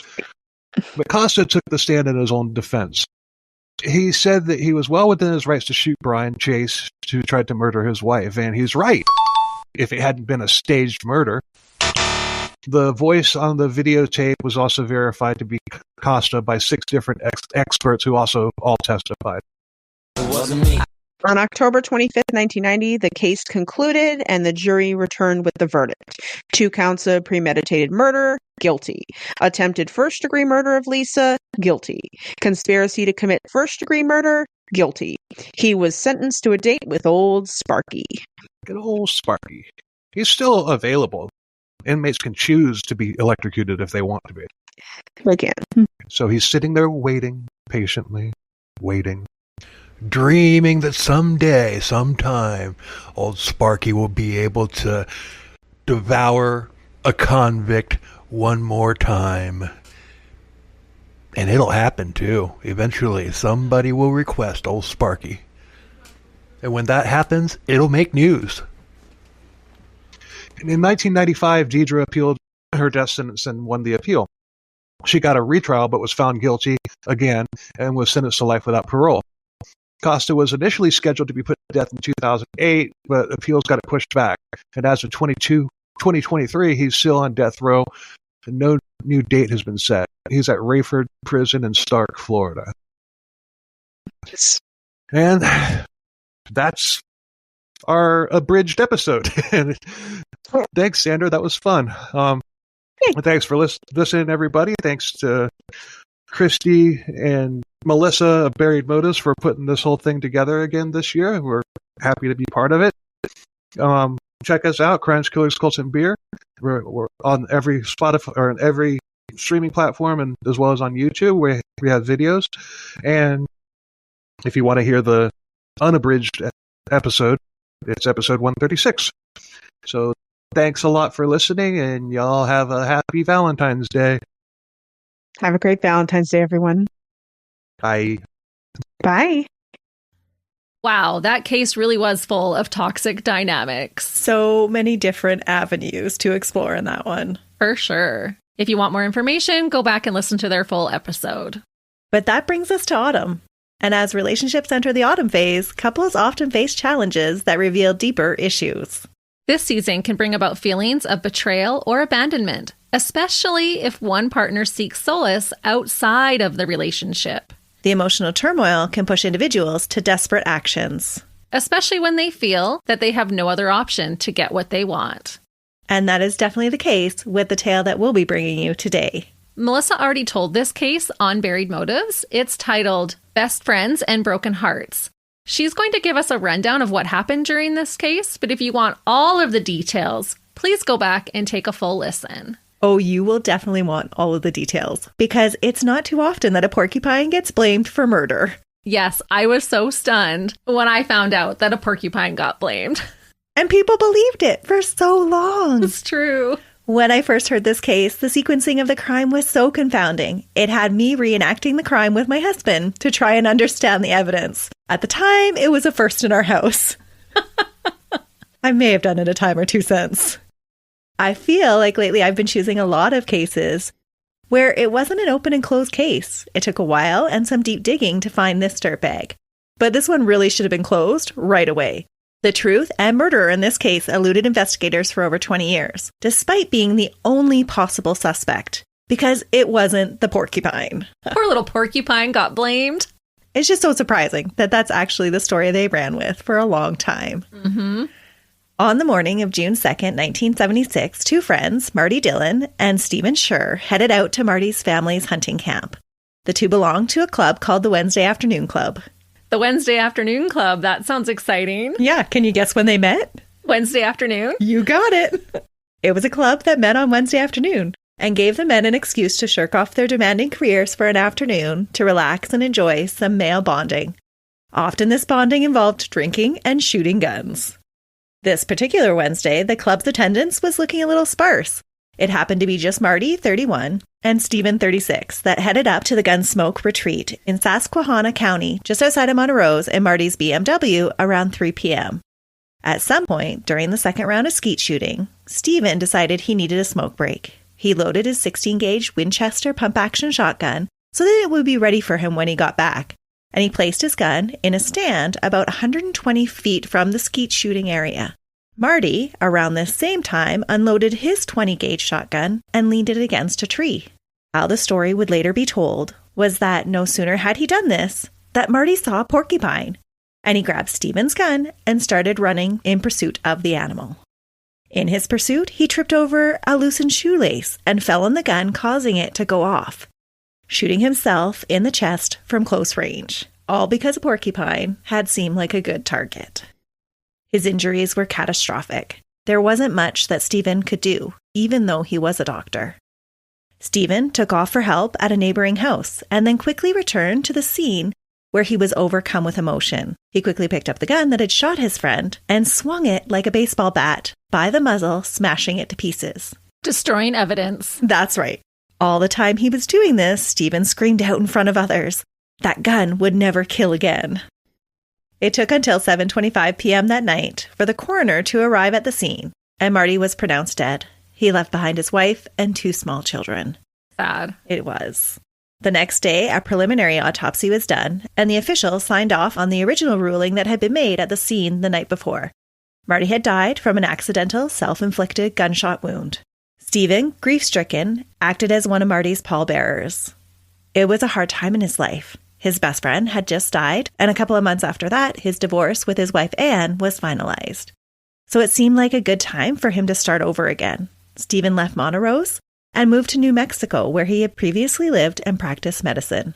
S9: But Costa took the stand in his own defense. He said that he was well within his rights to shoot Brian Chase, who tried to murder his wife, and he's right. If it hadn't been a staged murder. The voice on the videotape was also verified to be Costa by 6 different experts who also all testified.
S12: It wasn't me.
S10: On October 25th, 1990, the case concluded and the jury returned with the verdict. 2 counts of premeditated murder, guilty. Attempted first-degree murder of Lisa, guilty. Conspiracy to commit first-degree murder, guilty. He was sentenced to a date with old Sparky.
S9: Good old Sparky. He's still available. Inmates can choose to be electrocuted if they want to be.
S10: Again.
S9: So he's sitting there waiting, patiently, waiting.
S11: Dreaming that someday, sometime, old Sparky will be able to devour a convict one more time. And it'll happen, too. Eventually, somebody will request old Sparky. And when that happens, it'll make news.
S9: And in 1995, Deidre appealed her death sentence and won the appeal. She got a retrial but was found guilty again and was sentenced to life without parole. Costa was initially scheduled to be put to death in 2008, but appeals got it pushed back. And as of 2023, he's still on death row, and no new date has been set. He's at Rayford Prison in Stark, Florida. And that's our abridged episode. Thanks, Sandra. That was fun. Thanks for listening, everybody. Thanks to Christy and Melissa of Buried Motives for putting this whole thing together again this year. We're happy to be part of it. Check us out, Crimes, Killers, Cults, and Beer. We're on every Spotify or on every streaming platform, and as well as on YouTube. We have videos. And if you want to hear the unabridged episode, it's episode 136. So thanks a lot for listening, and y'all have a happy Valentine's Day.
S10: Have a great Valentine's Day, everyone.
S9: Bye.
S10: Bye.
S1: Wow, that case really was full of toxic dynamics.
S2: So many different avenues to explore in that one.
S1: For sure. If you want more information, go back and listen to their full episode.
S2: But that brings us to autumn. And as relationships enter the autumn phase, couples often face challenges that reveal deeper issues.
S1: This season can bring about feelings of betrayal or abandonment, especially if one partner seeks solace outside of the relationship.
S2: The emotional turmoil can push individuals to desperate actions,
S1: especially when they feel that they have no other option to get what they want.
S2: And that is definitely the case with the tale that we'll be bringing you today.
S1: Melissa already told this case on Buried Motives. It's titled Best Friends and Broken Hearts. She's going to give us a rundown of what happened during this case, but if you want all of the details, please go back and take a full listen.
S2: Oh, you will definitely want all of the details, because it's not too often that a porcupine gets blamed for murder.
S1: Yes, I was so stunned when I found out that a porcupine got blamed.
S2: And people believed it for so long.
S1: It's true.
S2: When I first heard this case, the sequencing of the crime was so confounding. It had me reenacting the crime with my husband to try and understand the evidence. At the time, it was a first in our house. I may have done it a time or two since. I feel like lately I've been choosing a lot of cases where it wasn't an open and closed case. It took a while and some deep digging to find this dirtbag. But this one really should have been closed right away. The truth and murderer in this case eluded investigators for over 20 years, despite being the only possible suspect, because it wasn't the porcupine.
S1: Poor little porcupine got blamed.
S2: It's just so surprising that that's actually the story they ran with for a long time.
S1: Mm-hmm.
S2: On the morning of June 2nd, 1976, two friends, Marty Dillon and Stephen Schur, headed out to Marty's family's hunting camp. The two belonged to a club called the Wednesday Afternoon Club.
S1: The Wednesday Afternoon Club. That sounds exciting.
S2: Yeah. Can you guess when they met?
S1: Wednesday afternoon?
S2: You got it. It was a club that met on Wednesday afternoon and gave the men an excuse to shirk off their demanding careers for an afternoon to relax and enjoy some male bonding. Often this bonding involved drinking and shooting guns. This particular Wednesday, the club's attendance was looking a little sparse. It happened to be just Marty, 31, and Stephen, 36, that headed up to the Gunsmoke Retreat in Susquehanna County, just outside of Montrose, in Marty's BMW around 3 p.m. At some point during the second round of skeet shooting, Stephen decided he needed a smoke break. He loaded his 16-gauge Winchester pump-action shotgun so that it would be ready for him when he got back, and he placed his gun in a stand about 120 feet from the skeet shooting area. Marty, around this same time, unloaded his 20-gauge shotgun and leaned it against a tree. How the story would later be told was that no sooner had he done this, that Marty saw a porcupine, and he grabbed Stephen's gun and started running in pursuit of the animal. In his pursuit, he tripped over a loosened shoelace and fell on the gun, causing it to go off, shooting himself in the chest from close range, all because a porcupine had seemed like a good target. His injuries were catastrophic. There wasn't much that Stephen could do, even though he was a doctor. Stephen took off for help at a neighboring house and then quickly returned to the scene where he was overcome with emotion. He quickly picked up the gun that had shot his friend and swung it like a baseball bat by the muzzle, smashing it to pieces.
S1: Destroying evidence.
S2: That's right. All the time he was doing this, Stephen screamed out in front of others, "That gun would never kill again." It took until 7:25 p.m. that night for the coroner to arrive at the scene, and Marty was pronounced dead. He left behind his wife and two small children.
S1: Sad.
S2: It was. The next day, a preliminary autopsy was done, and the officials signed off on the original ruling that had been made at the scene the night before. Marty had died from an accidental, self-inflicted gunshot wound. Stephen, grief-stricken, acted as one of Marty's pallbearers. It was a hard time in his life. His best friend had just died, and a couple of months after that, his divorce with his wife Anne was finalized. So it seemed like a good time for him to start over again. Stephen left Montrose and moved to New Mexico, where he had previously lived and practiced medicine.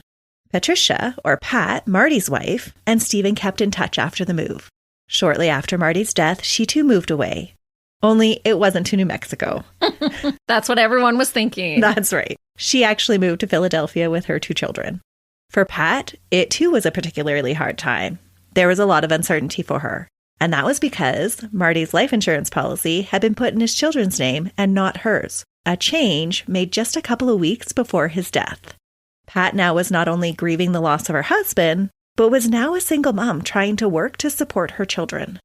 S2: Patricia, or Pat, Marty's wife, and Stephen kept in touch after the move. Shortly after Marty's death, she too moved away. Only it wasn't to New Mexico.
S1: That's what everyone was thinking.
S2: That's right. She actually moved to Philadelphia with her two children. For Pat, it too was a particularly hard time. There was a lot of uncertainty for her, and that was because Marty's life insurance policy had been put in his children's name and not hers, a change made just a couple of weeks before his death. Pat now was not only grieving the loss of her husband, but was now a single mom trying to work to support her children.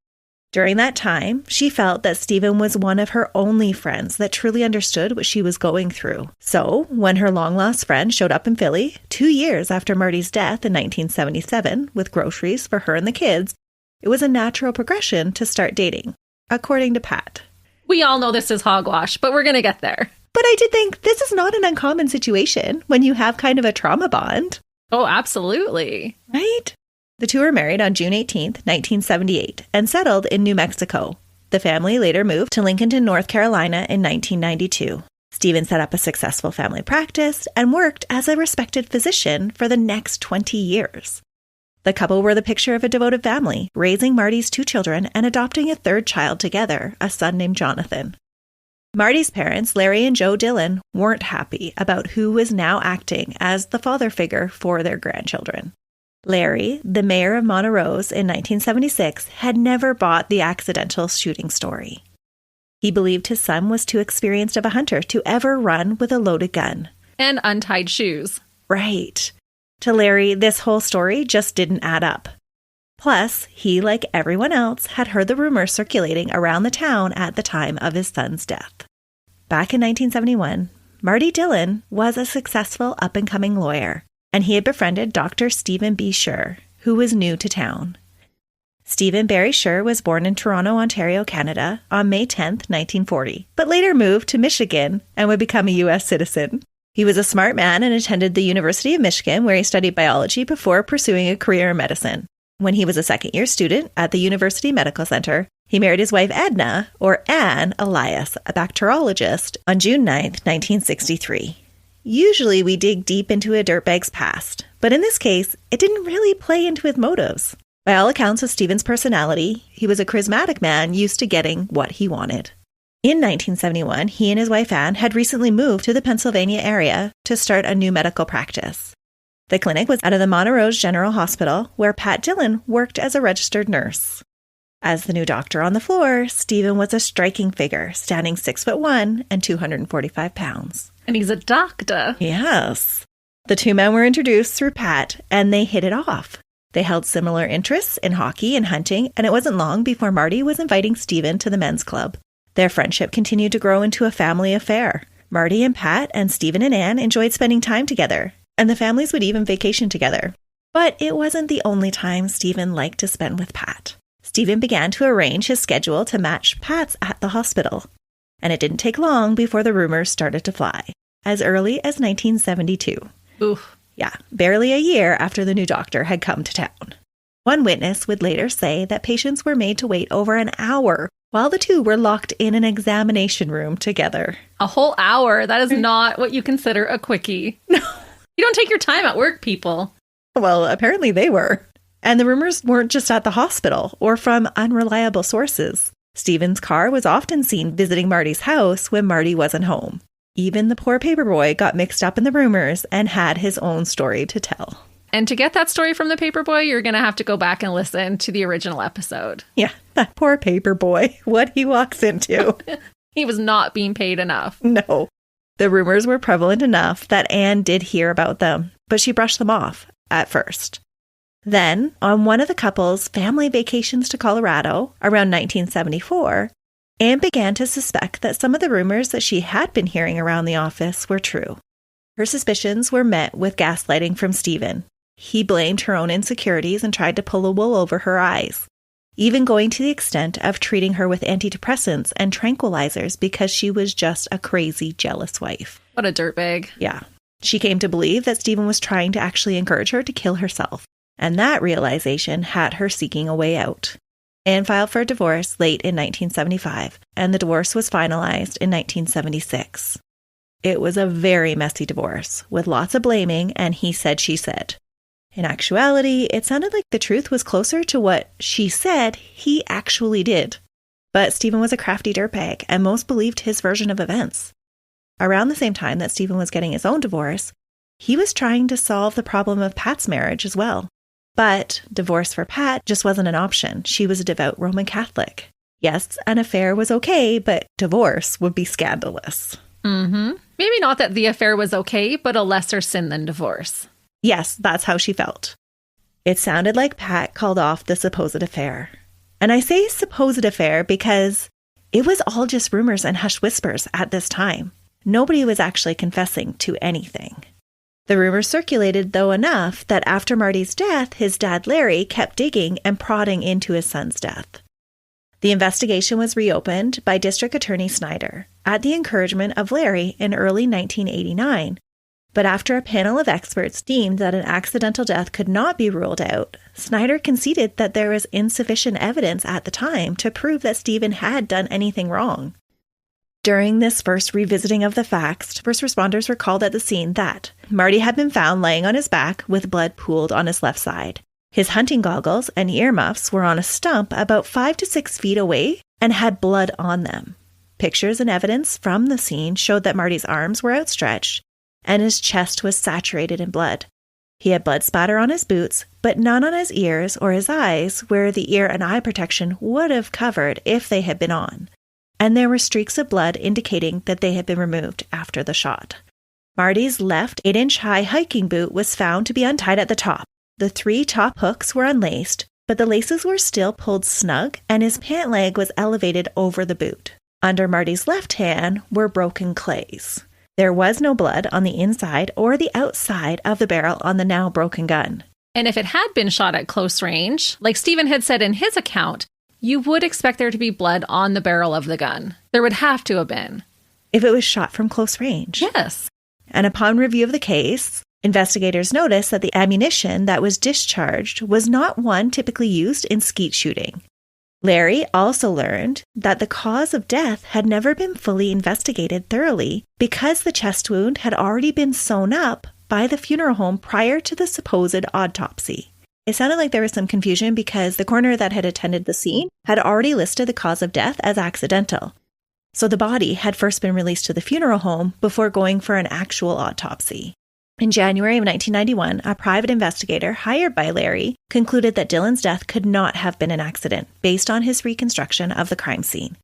S2: During that time, she felt that Stephen was one of her only friends that truly understood what she was going through. So, when her long-lost friend showed up in Philly 2 years after Marty's death in 1977 with groceries for her and the kids, it was a natural progression to start dating, according to Pat.
S1: We all know this is hogwash, but we're going to get there.
S2: But I did think this is not an uncommon situation when you have kind of a trauma bond.
S1: Oh, absolutely.
S2: Right? The two were married on June 18th, 1978, and settled in New Mexico. The family later moved to Lincolnton, North Carolina in 1992. Stephen set up a successful family practice and worked as a respected physician for the next 20 years. The couple were the picture of a devoted family, raising Marty's two children and adopting a third child together, a son named Jonathan. Marty's parents, Larry and Joe Dillon, weren't happy about who was now acting as the father figure for their grandchildren. Larry, the mayor of Montrose in 1976, had never bought the accidental shooting story. He believed his son was too experienced of a hunter to ever run with a loaded gun.
S1: And untied shoes.
S2: Right. To Larry, this whole story just didn't add up. Plus, he, like everyone else, had heard the rumors circulating around the town at the time of his son's death. Back in 1971, Marty Dillon was a successful up-and-coming lawyer, and he had befriended Dr. Stephen B. Scher, who was new to town. Stephen Barry Scher was born in Toronto, Ontario, Canada, on May 10, 1940, but later moved to Michigan and would become a U.S. citizen. He was a smart man and attended the University of Michigan, where he studied biology before pursuing a career in medicine. When he was a second-year student at the University Medical Center, he married his wife Edna, or Anne Elias, a bacteriologist, on June 9, 1963. Usually we dig deep into a dirtbag's past, but in this case, it didn't really play into his motives. By all accounts of Stephen's personality, he was a charismatic man used to getting what he wanted. In 1971, he and his wife Anne had recently moved to the Pennsylvania area to start a new medical practice. The clinic was out of the Montrose General Hospital, where Pat Dillon worked as a registered nurse. As the new doctor on the floor, Stephen was a striking figure, standing 6'1" and 245 pounds.
S1: And he's a doctor.
S2: Yes. The two men were introduced through Pat, and they hit it off. They held similar interests in hockey and hunting, and it wasn't long before Marty was inviting Stephen to the men's club. Their friendship continued to grow into a family affair. Marty and Pat and Stephen and Anne enjoyed spending time together, and the families would even vacation together. But it wasn't the only time Stephen liked to spend with Pat. Stephen began to arrange his schedule to match Pat's at the hospital. And it didn't take long before the rumors started to fly, as early as 1972.
S1: Oof.
S2: Yeah, barely a year after the new doctor had come to town. One witness would later say that patients were made to wait over an hour while the two were locked in an examination room together.
S1: A whole hour? That is not what you consider a quickie. No. You don't take your time at work, people.
S2: Well, apparently they were. And the rumors weren't just at the hospital or from unreliable sources. Stephen's car was often seen visiting Marty's house when Marty wasn't home. Even the poor paperboy got mixed up in the rumors and had his own story to tell.
S1: And to get that story from the paperboy, you're going to have to go back and listen to the original episode.
S2: Yeah, that poor paperboy, what he walks into.
S1: He was not being paid enough.
S2: No. The rumors were prevalent enough that Anne did hear about them, but she brushed them off at first. Then, on one of the couple's family vacations to Colorado around 1974, Anne began to suspect that some of the rumors that she had been hearing around the office were true. Her suspicions were met with gaslighting from Stephen. He blamed her own insecurities and tried to pull the wool over her eyes, even going to the extent of treating her with antidepressants and tranquilizers because she was just a crazy, jealous wife.
S1: What a dirtbag.
S2: Yeah. She came to believe that Stephen was trying to actually encourage her to kill herself, and that realization had her seeking a way out. Anne filed for a divorce late in 1975, and the divorce was finalized in 1976. It was a very messy divorce, with lots of blaming and he said, she said. In actuality, it sounded like the truth was closer to what she said he actually did. But Stephen was a crafty dirtbag, and most believed his version of events. Around the same time that Stephen was getting his own divorce, he was trying to solve the problem of Pat's marriage as well. But divorce for Pat just wasn't an option. She was a devout Roman Catholic. Yes, an affair was okay, but divorce would be scandalous.
S1: Mm-hmm. Maybe not that the affair was okay, but a lesser sin than divorce.
S2: Yes, that's how she felt. It sounded like Pat called off the supposed affair. And I say supposed affair because it was all just rumors and hushed whispers at this time. Nobody was actually confessing to anything. The rumors circulated, though, enough that after Marty's death, his dad Larry kept digging and prodding into his son's death. The investigation was reopened by District Attorney Snyder at the encouragement of Larry in early 1989. But after a panel of experts deemed that an accidental death could not be ruled out, Snyder conceded that there was insufficient evidence at the time to prove that Stephen had done anything wrong. During this first revisiting of the facts, first responders were called at the scene that Marty had been found laying on his back with blood pooled on his left side. His hunting goggles and earmuffs were on a stump about 5 to 6 feet away and had blood on them. Pictures and evidence from the scene showed that Marty's arms were outstretched and his chest was saturated in blood. He had blood spatter on his boots, but none on his ears or his eyes, where the ear and eye protection would have covered if they had been on. and there were streaks of blood indicating that they had been removed after the shot. Marty's left 8-inch high hiking boot was found to be untied at the top. The 3 top hooks were unlaced, but the laces were still pulled snug, and his pant leg was elevated over the boot. Under Marty's left hand were broken clays. There was no blood on the inside or the outside of the barrel on the now broken gun.
S1: And if it had been shot at close range, like Stephen had said in his account, you would expect there to be blood on the barrel of the gun. There would have to have been.
S2: If it was shot from close range.
S1: Yes.
S2: And upon review of the case, investigators noticed that the ammunition that was discharged was not one typically used in skeet shooting. Larry also learned that the cause of death had never been fully investigated thoroughly because the chest wound had already been sewn up by the funeral home prior to the supposed autopsy. It sounded like there was some confusion because the coroner that had attended the scene had already listed the cause of death as accidental. So the body had first been released to the funeral home before going for an actual autopsy. In January of 1991, a private investigator hired by Larry concluded that Dylan's death could not have been an accident based on his reconstruction of the crime scene.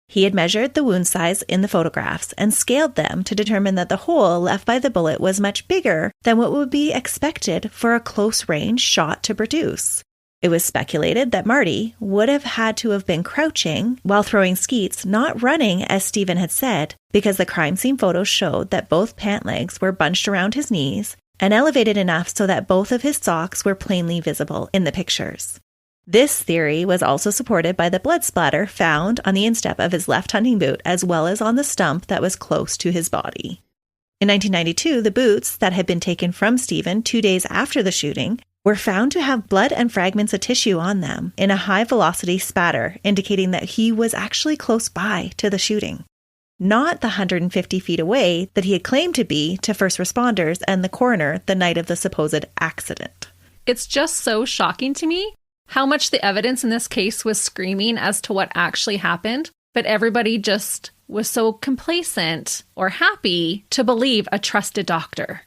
S2: He had measured the wound size in the photographs and scaled them to determine that the hole left by the bullet was much bigger than what would be expected for a close-range shot to produce. It was speculated that Marty would have had to have been crouching while throwing skeets, not running as Stephen had said, because the crime scene photos showed that both pant legs were bunched around his knees and elevated enough so that both of his socks were plainly visible in the pictures. This theory was also supported by the blood splatter found on the instep of his left hunting boot as well as on the stump that was close to his body. In 1992, the boots that had been taken from Stephen 2 days after the shooting were found to have blood and fragments of tissue on them in a high-velocity spatter, indicating that he was actually close by to the shooting. Not the 150 feet away that he had claimed to be to first responders and the coroner the night of the supposed accident.
S1: It's just so shocking to me how much the evidence in this case was screaming as to what actually happened, but everybody just was so complacent or happy to believe a trusted doctor.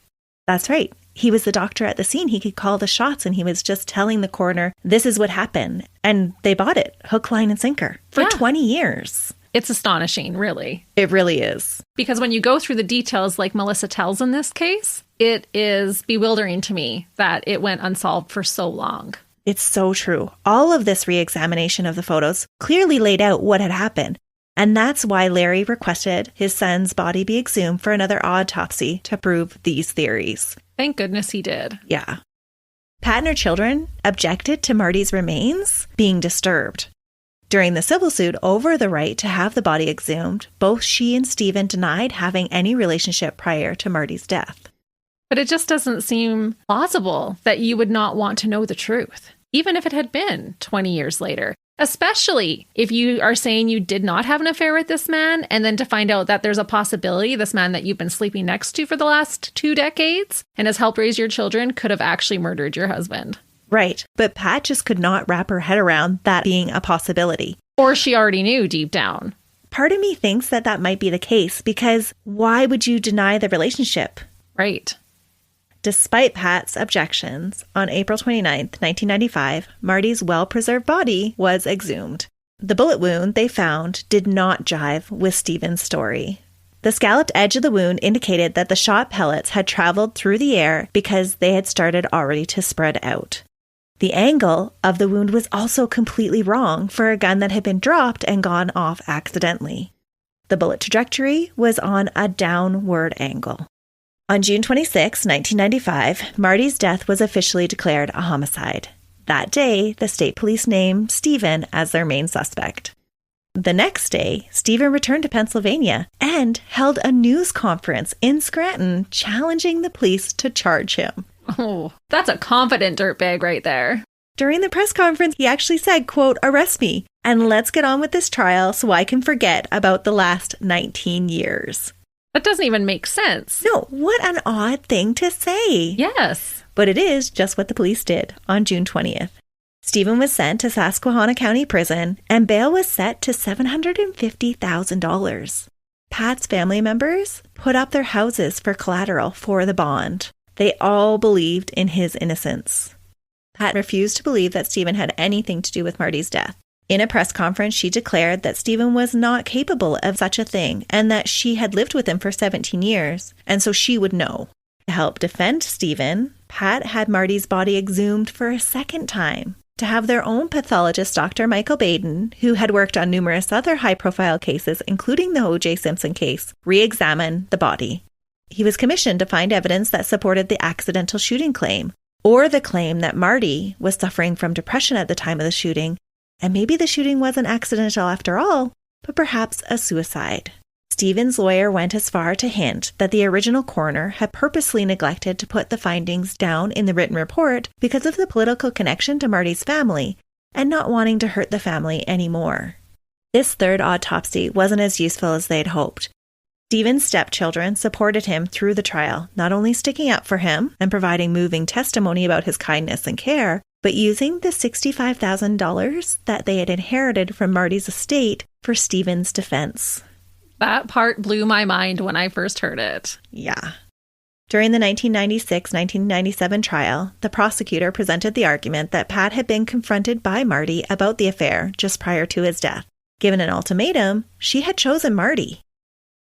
S2: That's right. He was the doctor at the scene. He could call the shots, and he was just telling the coroner, this is what happened. And they bought it, hook, line, and sinker, for 20 years.
S1: It's astonishing, really.
S2: It really is.
S1: Because when you go through the details like Melissa tells in this case, it is bewildering to me that it went unsolved for so long.
S2: It's so true. All of this re-examination of the photos clearly laid out what had happened. And that's why Larry requested his son's body be exhumed for another autopsy to prove these theories.
S1: Thank goodness he did.
S2: Yeah. Pat and her children objected to Marty's remains being disturbed. During the civil suit over the right to have the body exhumed, both she and Stephen denied having any relationship prior to Marty's death.
S1: But it just doesn't seem plausible that you would not want to know the truth, even if it had been 20 years later. Especially if you are saying you did not have an affair with this man, and then to find out that there's a possibility this man that you've been sleeping next to for the last 2 decades and has helped raise your children could have actually murdered your husband.
S2: Right. But Pat just could not wrap her head around that being a possibility.
S1: Or she already knew deep down.
S2: Part of me thinks that that might be the case, because why would you deny the relationship?
S1: Right.
S2: Despite Pat's objections, on April 29th, 1995, Marty's well-preserved body was exhumed. The bullet wound they found did not jive with Stephen's story. The scalloped edge of the wound indicated that the shot pellets had traveled through the air because they had started already to spread out. The angle of the wound was also completely wrong for a gun that had been dropped and gone off accidentally. The bullet trajectory was on a downward angle. On June 26, 1995, Marty's death was officially declared a homicide. That day, the state police named Stephen as their main suspect. The next day, Stephen returned to Pennsylvania and held a news conference in Scranton challenging the police to charge him.
S1: Oh, that's a confident dirtbag right there.
S2: During the press conference, he actually said, quote, "Arrest me and let's get on with this trial so I can forget about the last 19 years.
S1: That doesn't even make sense.
S2: No, what an odd thing to say.
S1: Yes.
S2: But it is just what the police did on June 20th. Stephen was sent to Susquehanna County Prison, and bail was set to $750,000. Pat's family members put up their houses for collateral for the bond. They all believed in his innocence. Pat refused to believe that Stephen had anything to do with Marty's death. In a press conference, she declared that Stephen was not capable of such a thing and that she had lived with him for 17 years, and so she would know. To help defend Stephen, Pat had Marty's body exhumed for a second time to have their own pathologist, Dr. Michael Baden, who had worked on numerous other high-profile cases, including the O.J. Simpson case, re-examine the body. He was commissioned to find evidence that supported the accidental shooting claim, or the claim that Marty was suffering from depression at the time of the shooting, and maybe the shooting wasn't accidental after all, but perhaps a suicide. Stephen's lawyer went as far to hint that the original coroner had purposely neglected to put the findings down in the written report because of the political connection to Marty's family and not wanting to hurt the family anymore. This third autopsy wasn't as useful as they'd hoped. Stephen's stepchildren supported him through the trial, not only sticking up for him and providing moving testimony about his kindness and care, but using the $65,000 that they had inherited from Marty's estate for Stephen's defense.
S1: That part blew my mind when I first heard it.
S2: Yeah. During the 1996-1997 trial, the prosecutor presented the argument that Pat had been confronted by Marty about the affair just prior to his death. Given an ultimatum, she had chosen Marty.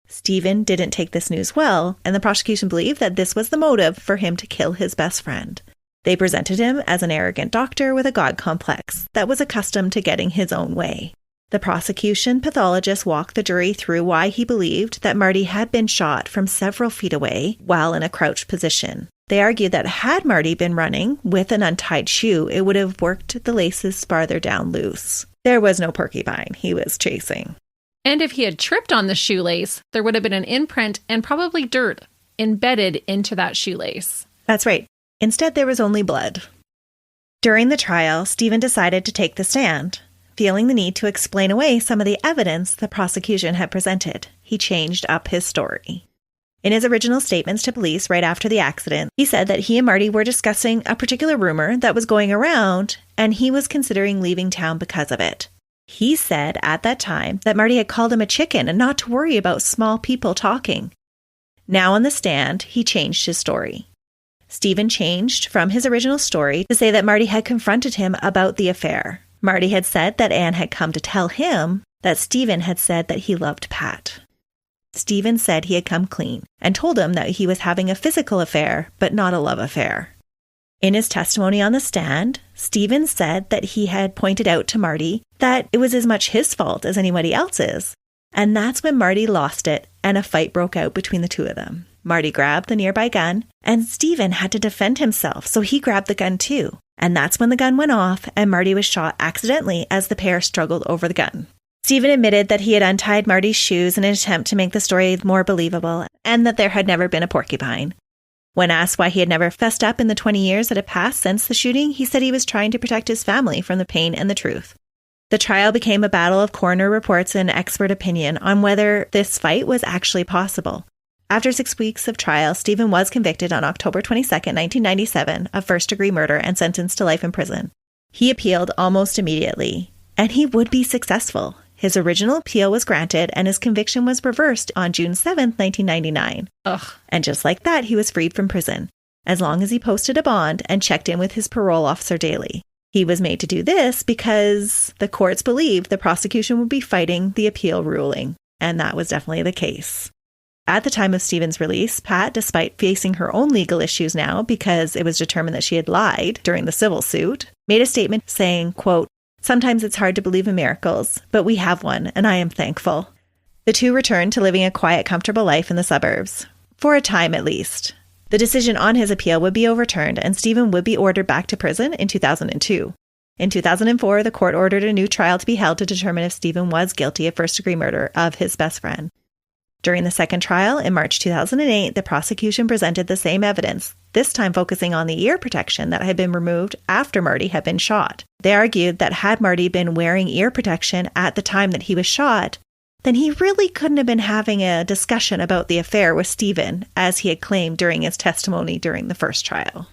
S2: Stephen didn't take this news well, and the prosecution believed that this was the motive for him to kill his best friend. They presented him as an arrogant doctor with a god complex that was accustomed to getting his own way. The prosecution pathologist walked the jury through why he believed that Marty had been shot from several feet away while in a crouched position. They argued that had Marty been running with an untied shoe, it would have worked the laces farther down loose. There was no porcupine he was chasing.
S1: And if he had tripped on the shoelace, there would have been an imprint and probably dirt embedded into that shoelace.
S2: That's right. Instead, there was only blood. During the trial, Stephen decided to take the stand. Feeling the need to explain away some of the evidence the prosecution had presented, he changed up his story. In his original statements to police right after the accident, he said that he and Marty were discussing a particular rumor that was going around, and he was considering leaving town because of it. He said at that time that Marty had called him a chicken and not to worry about small people talking. Now on the stand, he changed his story. Stephen changed from his original story to say that Marty had confronted him about the affair. Marty had said that Anne had come to tell him that Stephen had said that he loved Pat. Stephen said he had come clean and told him that he was having a physical affair, but not a love affair. In his testimony on the stand, Stephen said that he had pointed out to Marty that it was as much his fault as anybody else's. And that's when Marty lost it and a fight broke out between the two of them. Marty grabbed the nearby gun and Stephen had to defend himself, so he grabbed the gun too. And that's when the gun went off and Marty was shot accidentally as the pair struggled over the gun. Stephen admitted that he had untied Marty's shoes in an attempt to make the story more believable and that there had never been a porcupine. When asked why he had never fessed up in the 20 years that had passed since the shooting, he said he was trying to protect his family from the pain and the truth. The trial became a battle of coroner reports and expert opinion on whether this fight was actually possible. After 6 weeks of trial, Stephen was convicted on October 22, 1997, of first-degree murder and sentenced to life in prison. He appealed almost immediately, and he would be successful. His original appeal was granted, and his conviction was reversed on June 7, 1999.
S1: Ugh.
S2: And just like that, he was freed from prison, as long as he posted a bond and checked in with his parole officer daily. He was made to do this because the courts believed the prosecution would be fighting the appeal ruling, and that was definitely the case. At the time of Stephen's release, Pat, despite facing her own legal issues now because it was determined that she had lied during the civil suit, made a statement saying, quote, "Sometimes it's hard to believe in miracles, but we have one, and I am thankful." The two returned to living a quiet, comfortable life in the suburbs, for a time at least. The decision on his appeal would be overturned, and Stephen would be ordered back to prison in 2002. In 2004, the court ordered a new trial to be held to determine if Stephen was guilty of first-degree murder of his best friend. During the second trial in March 2008, the prosecution presented the same evidence, this time focusing on the ear protection that had been removed after Marty had been shot. They argued that had Marty been wearing ear protection at the time that he was shot, then he really couldn't have been having a discussion about the affair with Stephen, as he had claimed during his testimony during the first trial.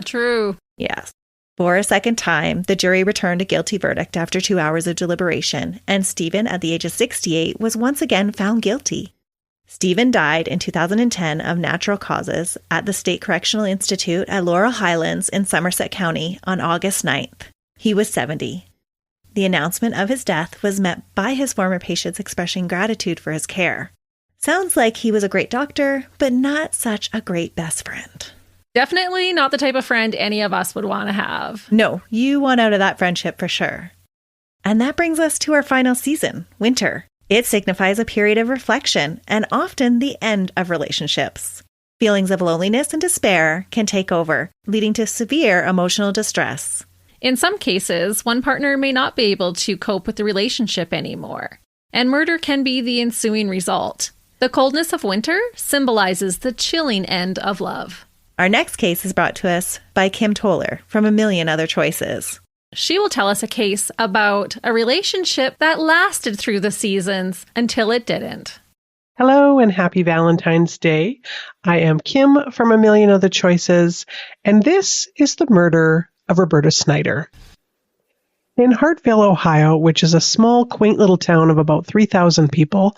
S1: True.
S2: Yes. For a second time, the jury returned a guilty verdict after 2 hours of deliberation, and Stephen, at the age of 68, was once again found guilty. Stephen died in 2010 of natural causes at the State Correctional Institute at Laurel Highlands in Somerset County on August 9th. He was 70. The announcement of his death was met by his former patients expressing gratitude for his care. Sounds like he was a great doctor, but not such a great best friend.
S1: Definitely not the type of friend any of us would want to have.
S2: No, you want out of that friendship for sure. And that brings us to our final season, winter. It signifies a period of reflection and often the end of relationships. Feelings of loneliness and despair can take over, leading to severe emotional distress.
S1: In some cases, one partner may not be able to cope with the relationship anymore, and murder can be the ensuing result. The coldness of winter symbolizes the chilling end of love.
S2: Our next case is brought to us by Kim Toller from A Million Other Choices.
S1: She will tell us a case about a relationship that lasted through the seasons until it didn't.
S13: Hello and happy Valentine's Day. I am Kim from A Million Other Choices, and this is the murder of Roberta Snyder. In Hartville, Ohio, which is a small, quaint little town of about 3,000 people,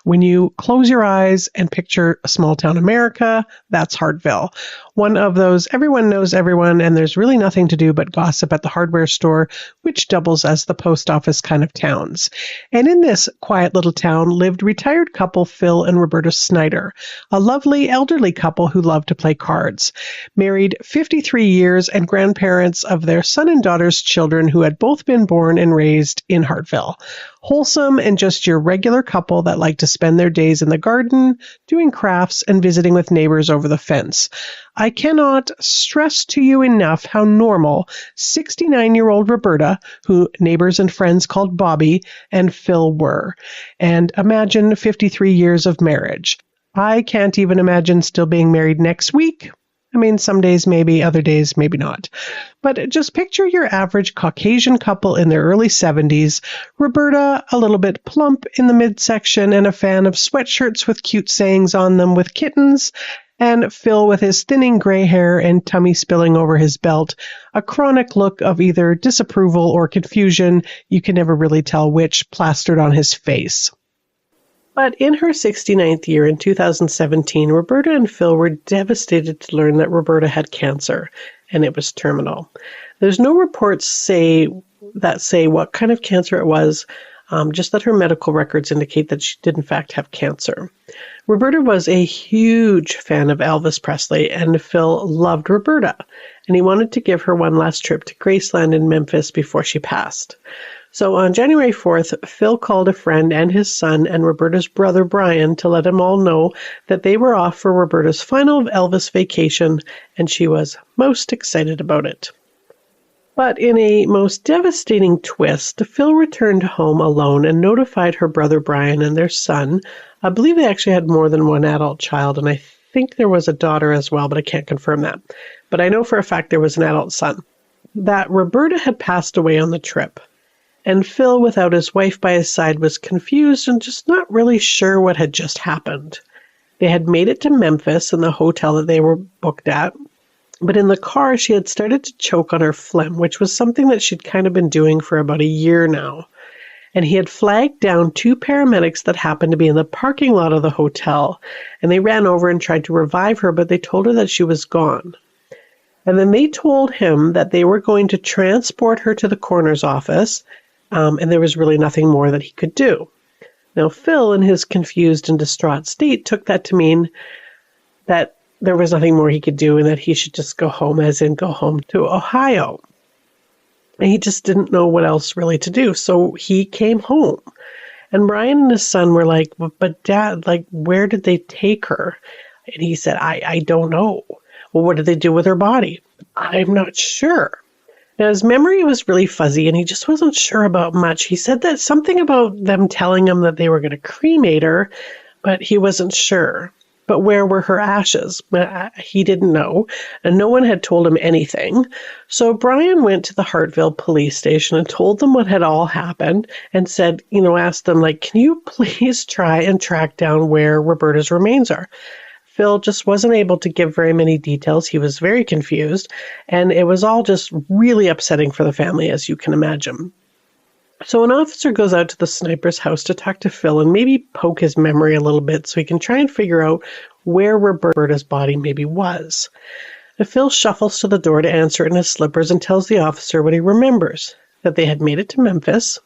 S13: when you close your eyes and picture a small town America, that's Hartville. One of those everyone knows everyone and there's really nothing to do but gossip at the hardware store, which doubles as the post office kind of towns. And in this quiet little town lived retired couple Phil and Roberta Snyder, a lovely elderly couple who loved to play cards. Married 53 years and grandparents of their son and daughter's children who had both been born and raised in Hartville. Wholesome and just your regular couple that like to spend their days in the garden, doing crafts, and visiting with neighbors over the fence. I cannot stress to you enough how normal 69-year-old Roberta, who neighbors and friends called Bobby, and Phil were. And imagine 53 years of marriage. I can't even imagine still being married next week. I mean, some days maybe, other days maybe not. But just picture your average Caucasian couple in their early 70s, Roberta a little bit plump in the midsection and a fan of sweatshirts with cute sayings on them with kittens, and Phil with his thinning gray hair and tummy spilling over his belt, a chronic look of either disapproval or confusion, you can never really tell which, plastered on his face. But in her 69th year in 2017, Roberta and Phil were devastated to learn that Roberta had cancer, and it was terminal. There's no reports say what kind of cancer it was, just that her medical records indicate that she did in fact have cancer. Roberta was a huge fan of Elvis Presley, and Phil loved Roberta, and he wanted to give her one last trip to Graceland in Memphis before she passed. So on January 4th, Phil called a friend and his son and Roberta's brother Brian to let them all know that they were off for Roberta's final Elvis vacation, and she was most excited about it. But in a most devastating twist, Phil returned home alone and notified her brother Brian and their son. I believe they actually had more than one adult child, and I think there was a daughter as well, but I can't confirm that. But I know for a fact there was an adult son. That Roberta had passed away on the trip. And Phil, without his wife by his side, was confused and just not really sure what had just happened. They had made it to Memphis in the hotel that they were booked at, but in the car she had started to choke on her phlegm, which was something that she'd kind of been doing for about a year now. And he had flagged down 2 paramedics that happened to be in the parking lot of the hotel, and they ran over and tried to revive her, but they told her that she was gone. And then they told him that they were going to transport her to the coroner's office, and there was really nothing more that he could do. Now, Phil, in his confused and distraught state, took that to mean that there was nothing more he could do and that he should just go home, as in go home to Ohio. And he just didn't know what else really to do, so he came home. And Brian and his son were like, but Dad, like, where did they take her? And he said, I don't know. Well, what did they do with her body? I'm not sure. Now, his memory was really fuzzy, and he just wasn't sure about much. He said that something about them telling him that they were going to cremate her, but he wasn't sure. But where were her ashes? He didn't know, and no one had told him anything. So Brian went to the Hartville police station and told them what had all happened and said, asked them, like, can you please try and track down where Roberta's remains are? Phil just wasn't able to give very many details. He was very confused, and it was all just really upsetting for the family, as you can imagine. So an officer goes out to the sniper's house to talk to Phil and maybe poke his memory a little bit so he can try and figure out where Roberta's body maybe was. Phil shuffles to the door to answer in his slippers and tells the officer what he remembers. that they had made it to Memphis.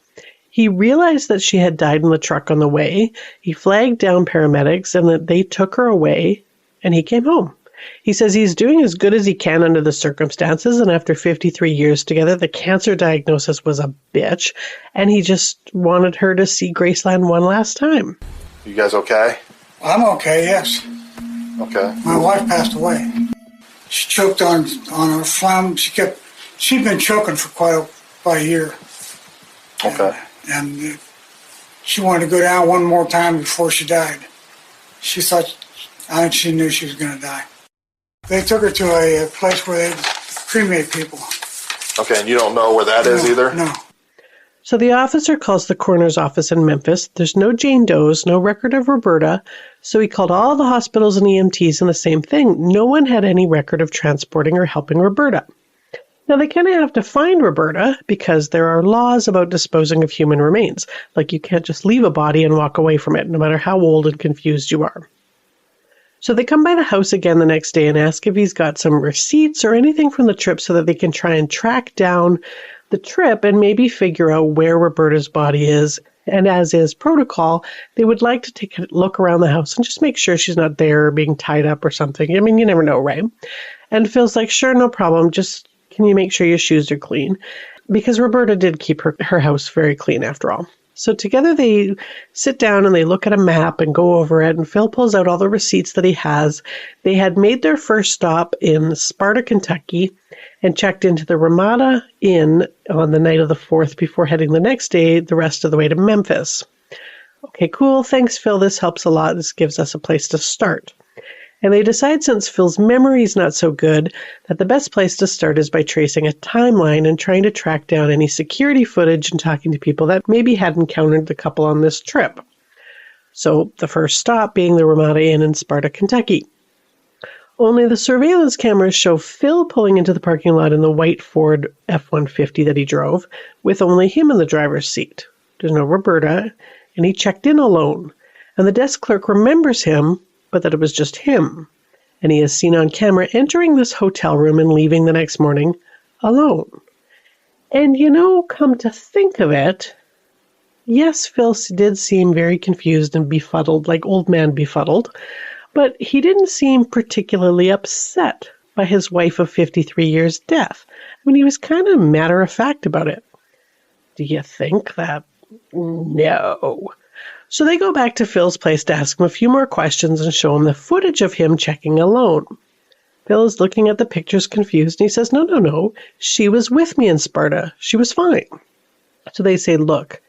S13: He realized that she had died in the truck on the way. He flagged down paramedics and that they took her away, and he came home. He says he's doing as good as he can under the circumstances, and after 53 years together, the cancer diagnosis was a bitch, and he just wanted her to see Graceland one last time.
S14: You guys okay?
S15: I'm okay, yes.
S14: Okay.
S15: My wife passed away. She choked on her phlegm. She'd been choking for quite a year.
S14: Okay.
S15: And she wanted to go down one more time before she died. I think she knew she was going to die. They took her to a place where they cremate people.
S14: Okay, and you don't know where that is either?
S15: No.
S13: So the officer calls the coroner's office in Memphis. There's no Jane Doe's, no record of Roberta. So he called all the hospitals and EMTs, and the same thing. No one had any record of transporting or helping Roberta. Now, they kind of have to find Roberta because there are laws about disposing of human remains. Like, you can't just leave a body and walk away from it, no matter how old and confused you are. So they come by the house again the next day and ask if he's got some receipts or anything from the trip so that they can try and track down the trip and maybe figure out where Roberta's body is. And as is protocol, they would like to take a look around the house and just make sure she's not there or being tied up or something. I mean, you never know, right? And Phil's like, sure, no problem. Just can you make sure your shoes are clean? Because Roberta did keep her house very clean after all. So together they sit down and they look at a map and go over it, and Phil pulls out all the receipts that he has. They had made their first stop in Sparta, Kentucky, and checked into the Ramada Inn on the night of the 4th before heading the next day the rest of the way to Memphis. Okay, cool. Thanks, Phil. This helps a lot. This gives us a place to start. And they decide, since Phil's memory is not so good, that the best place to start is by tracing a timeline and trying to track down any security footage and talking to people that maybe had encountered the couple on this trip. So the first stop being the Ramada Inn in Sparta, Kentucky. Only the surveillance cameras show Phil pulling into the parking lot in the white Ford F-150 that he drove, with only him in the driver's seat. There's no Roberta, and he checked in alone. And the desk clerk remembers him, but that it was just him. And he is seen on camera entering this hotel room and leaving the next morning alone. And come to think of it, yes, Phil did seem very confused and befuddled, like old man befuddled, but he didn't seem particularly upset by his wife of 53 years' death. I mean, he was kind of matter-of-fact about it. Do you think that? No. So they go back to Phil's place to ask him a few more questions and show him the footage of him checking alone. Phil is looking at the pictures confused, and he says, no, she was with me in Sparta. She was fine. So they say, look,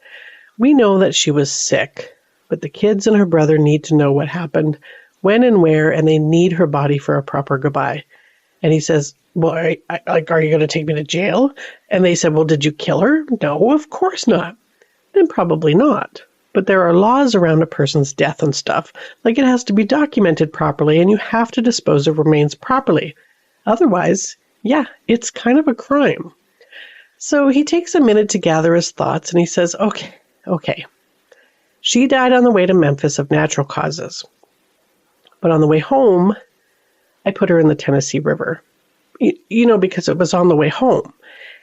S13: we know that she was sick, but the kids and her brother need to know what happened, when and where, and they need her body for a proper goodbye. And he says, well, are you going to take me to jail? And they said, well, did you kill her? No, of course not. Then probably not. But there are laws around a person's death and stuff. Like, it has to be documented properly, and you have to dispose of remains properly. Otherwise, yeah, it's kind of a crime. So he takes a minute to gather his thoughts, and he says, okay. She died on the way to Memphis of natural causes. But on the way home, I put her in the Tennessee River. Because it was on the way home.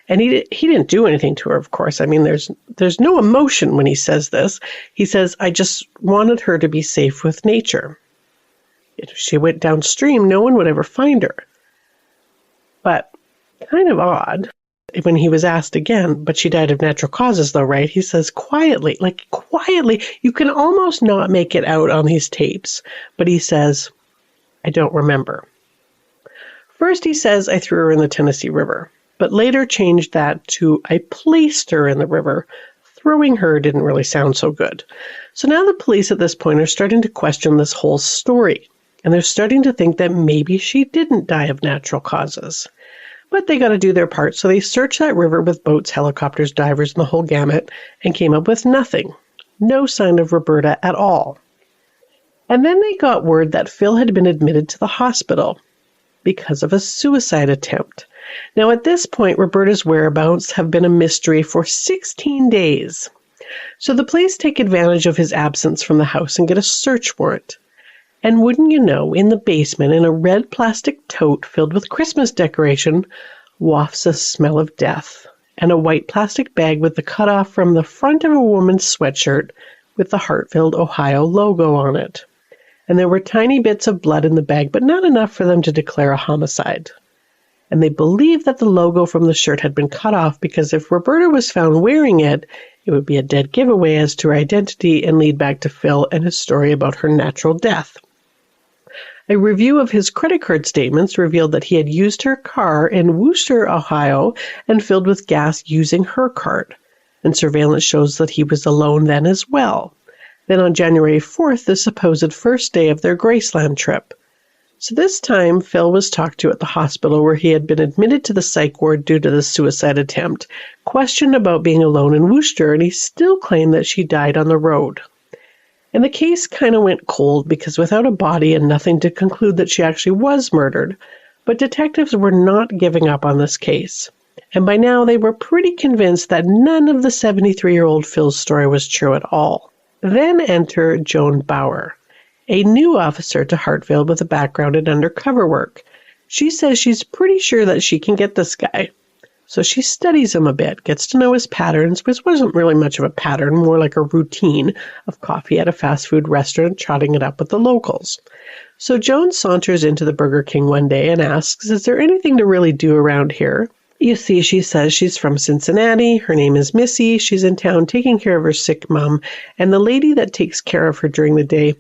S13: And he didn't do anything to her, of course. I mean, there's no emotion when he says this. He says, I just wanted her to be safe with nature. If she went downstream, no one would ever find her. But kind of odd, when he was asked again, but she died of natural causes though, right? He says quietly, you can almost not make it out on these tapes. But he says, I don't remember. First he says, I threw her in the Tennessee River. But later changed that to, I placed her in the river. Throwing her didn't really sound so good. So now the police at this point are starting to question this whole story. And they're starting to think that maybe she didn't die of natural causes. But they got to do their part, so they searched that river with boats, helicopters, divers, and the whole gamut, and came up with nothing. No sign of Roberta at all. And then they got word that Phil had been admitted to the hospital because of a suicide attempt. Now, at this point, Roberta's whereabouts have been a mystery for 16 days. So the police take advantage of his absence from the house and get a search warrant. And wouldn't you know, in the basement, in a red plastic tote filled with Christmas decoration, wafts a smell of death. and a white plastic bag with the cutoff from the front of a woman's sweatshirt with the Hartfield, Ohio logo on it. And there were tiny bits of blood in the bag, but not enough for them to declare a homicide. And they believed that the logo from the shirt had been cut off because if Roberta was found wearing it, it would be a dead giveaway as to her identity and lead back to Phil and his story about her natural death. A review of his credit card statements revealed that he had used her car in Wooster, Ohio, and filled with gas using her card. And surveillance shows that he was alone then as well. Then on January 4th, the supposed first day of their Graceland trip. So this time, Phil was talked to at the hospital where he had been admitted to the psych ward due to the suicide attempt, questioned about being alone in Worcester, and he still claimed that she died on the road. And the case kind of went cold because without a body and nothing to conclude that she actually was murdered, but detectives were not giving up on this case. And by now they were pretty convinced that none of the 73-year-old Phil's story was true at all. Then enter Joan Bauer, a new officer to Hartfield with a background in undercover work. She says she's pretty sure that she can get this guy. So she studies him a bit, gets to know his patterns, which wasn't really much of a pattern, more like a routine of coffee at a fast food restaurant, trotting it up with the locals. So Joan saunters into the Burger King one day and asks, is there anything to really do around here? You see, she says she's from Cincinnati, her name is Missy, she's in town taking care of her sick mom, and the lady that takes care of her during the day,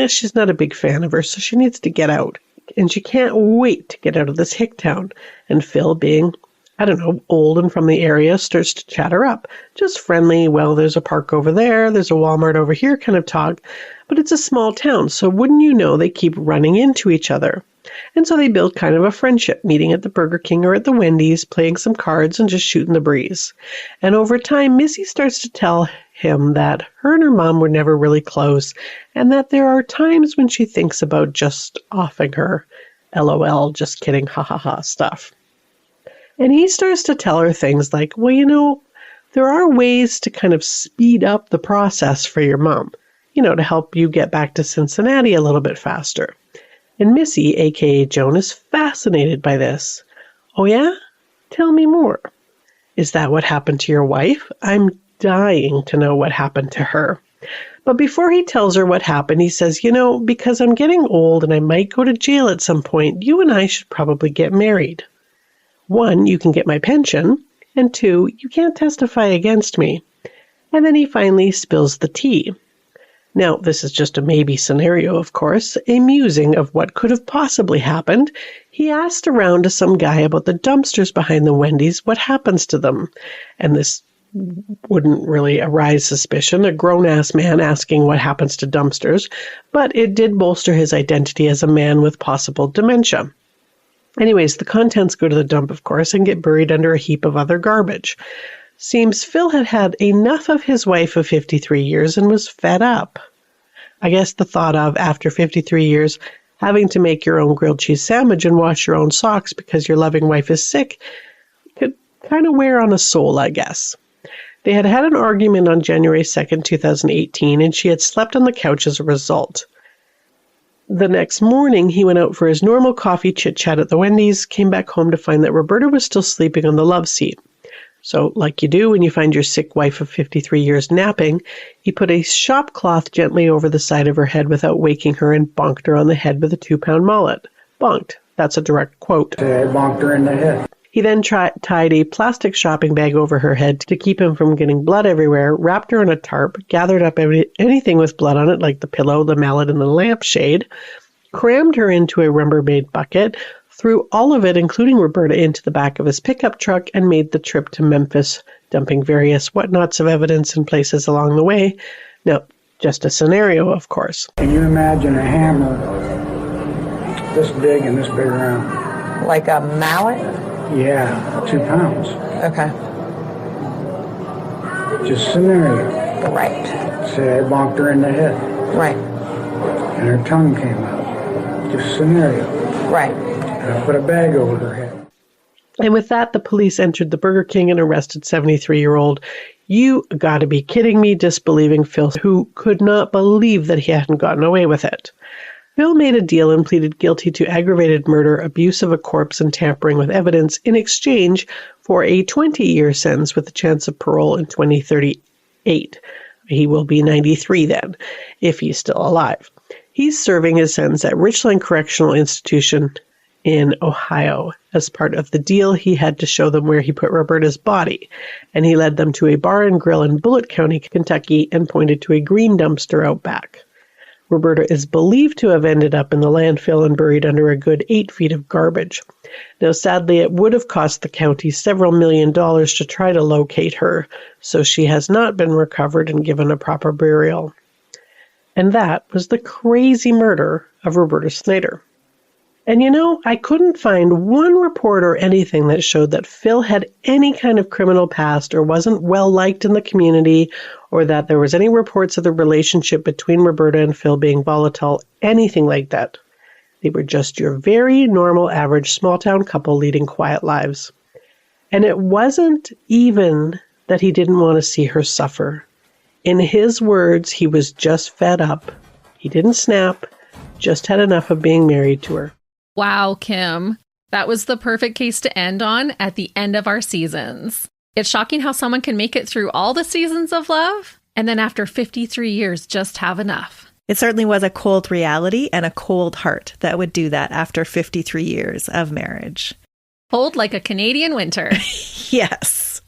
S13: she's not a big fan of her, so she needs to get out. And she can't wait to get out of this hick town. And Phil, being, I don't know, old and from the area, starts to chat her up. Just friendly, well, there's a park over there, there's a Walmart over here kind of talk. But it's a small town, so wouldn't you know they keep running into each other. And so they build kind of a friendship, meeting at the Burger King or at the Wendy's, playing some cards and just shooting the breeze. And over time, Missy starts to tell him that her and her mom were never really close, and that there are times when she thinks about just offing her. LOL, just kidding, ha ha ha stuff. And he starts to tell her things like, well, you know, there are ways to kind of speed up the process for your mom, you know, to help you get back to Cincinnati a little bit faster. And Missy, a.k.a. Joan, is fascinated by this. Oh yeah? Tell me more. Is that what happened to your wife? I'm dying to know what happened to her. But before he tells her what happened, he says, you know, because I'm getting old and I might go to jail at some point, you and I should probably get married. 1, you can get my pension, and 2, you can't testify against me. And then he finally spills the tea. Now, this is just a maybe scenario, of course, a musing of what could have possibly happened. He asked around to some guy about the dumpsters behind the Wendy's, what happens to them? And this wouldn't really arise suspicion, a grown-ass man asking what happens to dumpsters, but it did bolster his identity as a man with possible dementia. Anyways, the contents go to the dump, of course, and get buried under a heap of other garbage. Seems Phil had had enough of his wife of 53 years and was fed up. I guess the thought of, after 53 years, having to make your own grilled cheese sandwich and wash your own socks because your loving wife is sick could kind of wear on a soul, I guess. They had had an argument on January 2nd, 2018, and she had slept on the couch as a result. The next morning, he went out for his normal coffee chit-chat at the Wendy's, came back home to find that Roberta was still sleeping on the love seat. So, like you do when you find your sick wife of 53 years napping, he put a shop cloth gently over the side of her head without waking her and bonked her on the head with a 2-pound mallet. Bonked. That's a direct quote.
S15: I bonked her in the head.
S13: He then tied a plastic shopping bag over her head to keep him from getting blood everywhere, wrapped her in a tarp, gathered up anything with blood on it, like the pillow, the mallet, and the lampshade, crammed her into a Rubbermaid bucket, threw all of it, including Roberta, into the back of his pickup truck, and made the trip to Memphis, dumping various whatnots of evidence in places along the way. Now, just a scenario, of course.
S15: Can you imagine a hammer this big and this big around?
S16: Like a mallet?
S15: Yeah, 2 pounds.
S16: Okay.
S15: Just scenario.
S16: Right.
S15: Say I bonked her in the head.
S16: Right.
S15: And her tongue came out. Just scenario.
S16: Right.
S15: And I put a bag over her head.
S13: And with that, the police entered the Burger King and arrested 73-year-old. You gotta be kidding me, disbelieving Phil, who could not believe that he hadn't gotten away with it. Phil made a deal and pleaded guilty to aggravated murder, abuse of a corpse, and tampering with evidence in exchange for a 20-year sentence with a chance of parole in 2038. He will be 93 then, if he's still alive. He's serving his sentence at Richland Correctional Institution in Ohio. As part of the deal, he had to show them where he put Roberta's body, and he led them to a bar and grill in Bullitt County, Kentucky, and pointed to a green dumpster out back. Roberta is believed to have ended up in the landfill and buried under a good 8 feet of garbage. Now, sadly, it would have cost the county several $1 million to try to locate her, so she has not been recovered and given a proper burial. And that was the crazy murder of Roberta Snyder. And I couldn't find one report or anything that showed that Phil had any kind of criminal past or wasn't well liked in the community, or that there was any reports of the relationship between Roberta and Phil being volatile, anything like that. They were just your very normal, average, small-town couple leading quiet lives. And it wasn't even that he didn't want to see her suffer. In his words, he was just fed up. He didn't snap, just had enough of being married to her.
S1: Wow, Kim. That was the perfect case to end on at the end of our seasons. It's shocking how someone can make it through all the seasons of love and then after 53 years just have enough.
S2: It certainly was a cold reality and a cold heart that would do that after 53 years of marriage.
S1: Cold like a Canadian winter.
S2: Yes.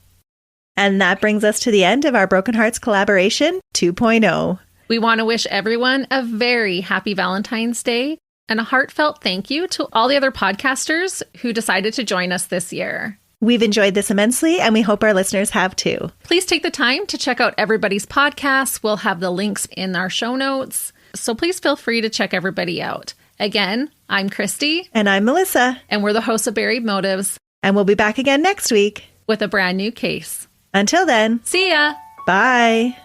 S2: And that brings us to the end of our Broken Hearts Collaboration 2.0.
S1: We want to wish everyone a very happy Valentine's Day and a heartfelt thank you to all the other podcasters who decided to join us this year.
S2: We've enjoyed this immensely, and we hope our listeners have too.
S1: Please take the time to check out everybody's podcasts. We'll have the links in our show notes. So please feel free to check everybody out. Again, I'm Christy.
S2: And I'm Melissa.
S1: And we're the hosts of Buried Motives.
S2: And we'll be back again next week
S1: with a brand new case.
S2: Until then.
S1: See ya.
S2: Bye.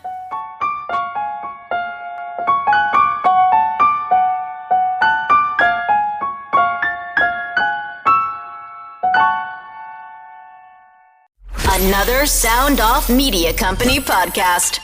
S16: Another Sound Off Media Company podcast.